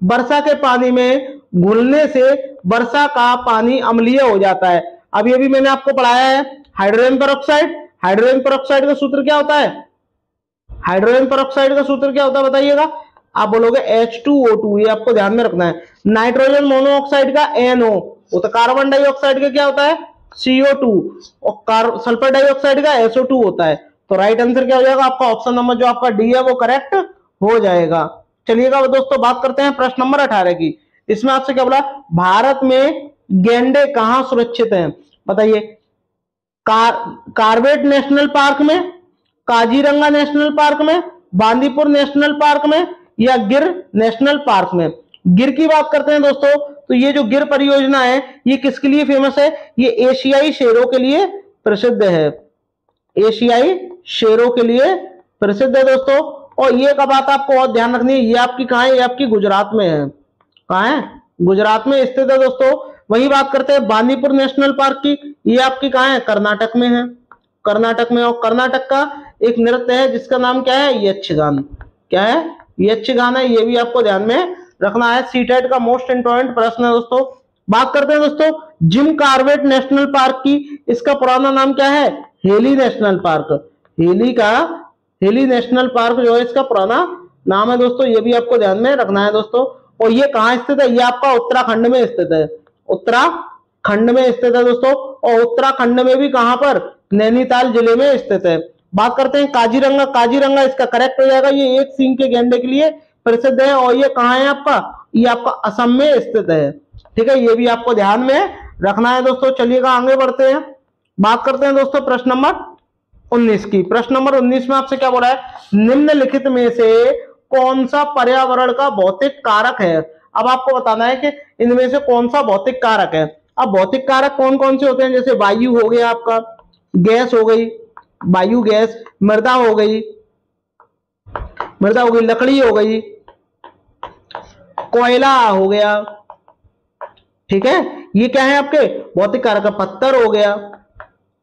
Speaker 2: वर्षा के पानी में घुलने से वर्षा का पानी अम्लीय हो जाता है? अभी अभी मैंने आपको पढ़ाया है हाइड्रोजन पेरोक्साइड। हाइड्रोजन पेरोक्साइड का सूत्र क्या होता है? हाइड्रोजन पेरोक्साइड का सूत्र क्या होता है बताइएगा? आप बोलोगे H2O2, ये आपको ध्यान में रखना है। नाइट्रोजन मोनोऑक्साइड का NO, वो तो कार्बन डाइऑक्साइड का क्या होता है? CO2, और सल्फर डाइऑक्साइड का SO2 होता है। तो राइट आंसर क्या हो जाएगा आपका? ऑप्शन नंबर जो आपका डी है वो करेक्ट हो जाएगा। चलिएगा दोस्तों बात करते हैं प्रश्न नंबर 18 की। इसमें आपसे क्या बोला? भारत में गैंडे कहां सुरक्षित हैं? बताइए। कार्बेट नेशनल पार्क में, काजीरंगा नेशनल पार्क में, बांदीपुर नेशनल पार्क में, या गिर नेशनल पार्क में? गिर की बात करते हैं दोस्तों, तो ये जो गिर परियोजना है ये किसके लिए फेमस है? ये एशियाई शेरों के लिए प्रसिद्ध है, एशियाई शेरों के लिए प्रसिद्ध है दोस्तों। और ये का बात आपको और ध्यान रखनी है, ये आपकी कहां है? ये आपकी गुजरात में है। कहां है? गुजरात में स्थित है दोस्तों। वही बात करते हैं बांदीपुर नेशनल पार्क की, ये आपकी कहां है? कर्नाटक में है, कर्नाटक में। और कर्नाटक का एक नृत्य है जिसका नाम क्या है? यक्षगान। क्या है? यक्षगान है, ये भी आपको ध्यान में रखना है। सीटेट का मोस्ट इंपॉर्टेंट प्रश्न है दोस्तों। बात करते हैं दोस्तों जिम कॉर्बेट नेशनल पार्क की, इसका पुराना नाम क्या है? Heli national park. Heli national park जो है इसका पुराना नाम है दोस्तों, ये भी आपको ध्यान में रखना है दोस्तों। और ये कहां स्थित है? ये आपका उत्तराखंड में स्थित है, उत्तराखंड में स्थित है दोस्तों। और उत्तराखंड में भी कहां पर, नैनीताल जिले में स्थित है। बात करते हैं काजीरंगा। काजीरंगा इसका करेक्ट हो जाएगा, ये एक सींग के गैंडे के लिए प्रसिद्ध है और ये कहां है आपका, ये आपका असम में स्थित है। ठीक है, ये भी आपको ध्यान में रखना है दोस्तों। चलिएगा आगे बढ़ते हैं, बात करते हैं दोस्तों प्रश्न नंबर 19 की। प्रश्न नंबर 19 में आपसे क्या बोला है, निम्नलिखित में से कौन सा पर्यावरण का भौतिक कारक है। अब आपको बताना है कि इनमें से कौन सा भौतिक कारक है। अब भौतिक कारक कौन कौन से होते हैं, जैसे वायु हो गया आपका, गैस हो गई, वायु गैस, मृदा हो गई, लकड़ी हो गई, कोयला हो गया। ठीक है, ये क्या है आपके भौतिक कारक है। पत्थर हो गया,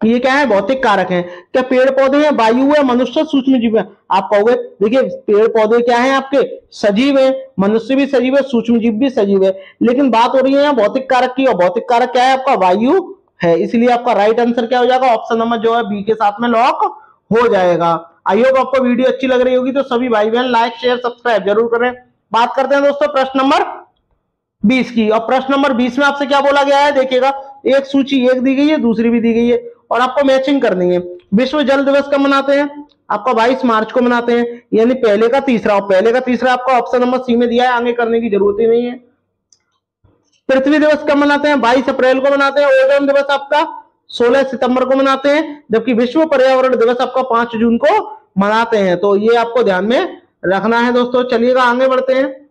Speaker 2: ये क्या है भौतिक कारक है। क्या पेड़ पौधे हैं, वायु है, मनुष्य, सूक्ष्म जीव है। आप कहोगे देखिए पेड़ पौधे क्या है आपके, सजीव है, मनुष्य भी सजीव है, सूक्ष्म जीव भी सजीव है, लेकिन बात हो रही है यहाँ भौतिक कारक की, और भौतिक कारक क्या है आपका, वायु है। इसलिए आपका राइट आंसर क्या हो जाएगा, ऑप्शन नंबर जो है बी के साथ में लॉक हो जाएगा। आई होप आपको वीडियो अच्छी लग रही होगी, तो सभी भाई बहन लाइक शेयर सब्सक्राइब जरूर करें। बात करते हैं दोस्तों प्रश्न नंबर 20 की। और प्रश्न नंबर 20 में आपसे क्या बोला गया है, देखिएगा एक सूची एक दी गई है, दूसरी भी दी गई है, और आपको मैचिंग करनी है। विश्व जल दिवस कब मनाते हैं, आपका 22 मार्च को मनाते हैं, यानी पहले का तीसरा, और पहले का तीसरा आपका ऑप्शन नंबर सी में दिया है, आगे करने की जरूरत ही नहीं है। पृथ्वी दिवस कब मनाते हैं, 22 अप्रैल को मनाते हैं। ओजोन दिवस आपका 16 सितंबर को मनाते हैं, जबकि विश्व पर्यावरण दिवस आपका 5 जून को मनाते हैं। तो ये आपको ध्यान में रखना है दोस्तों। चलिएगा आगे बढ़ते हैं।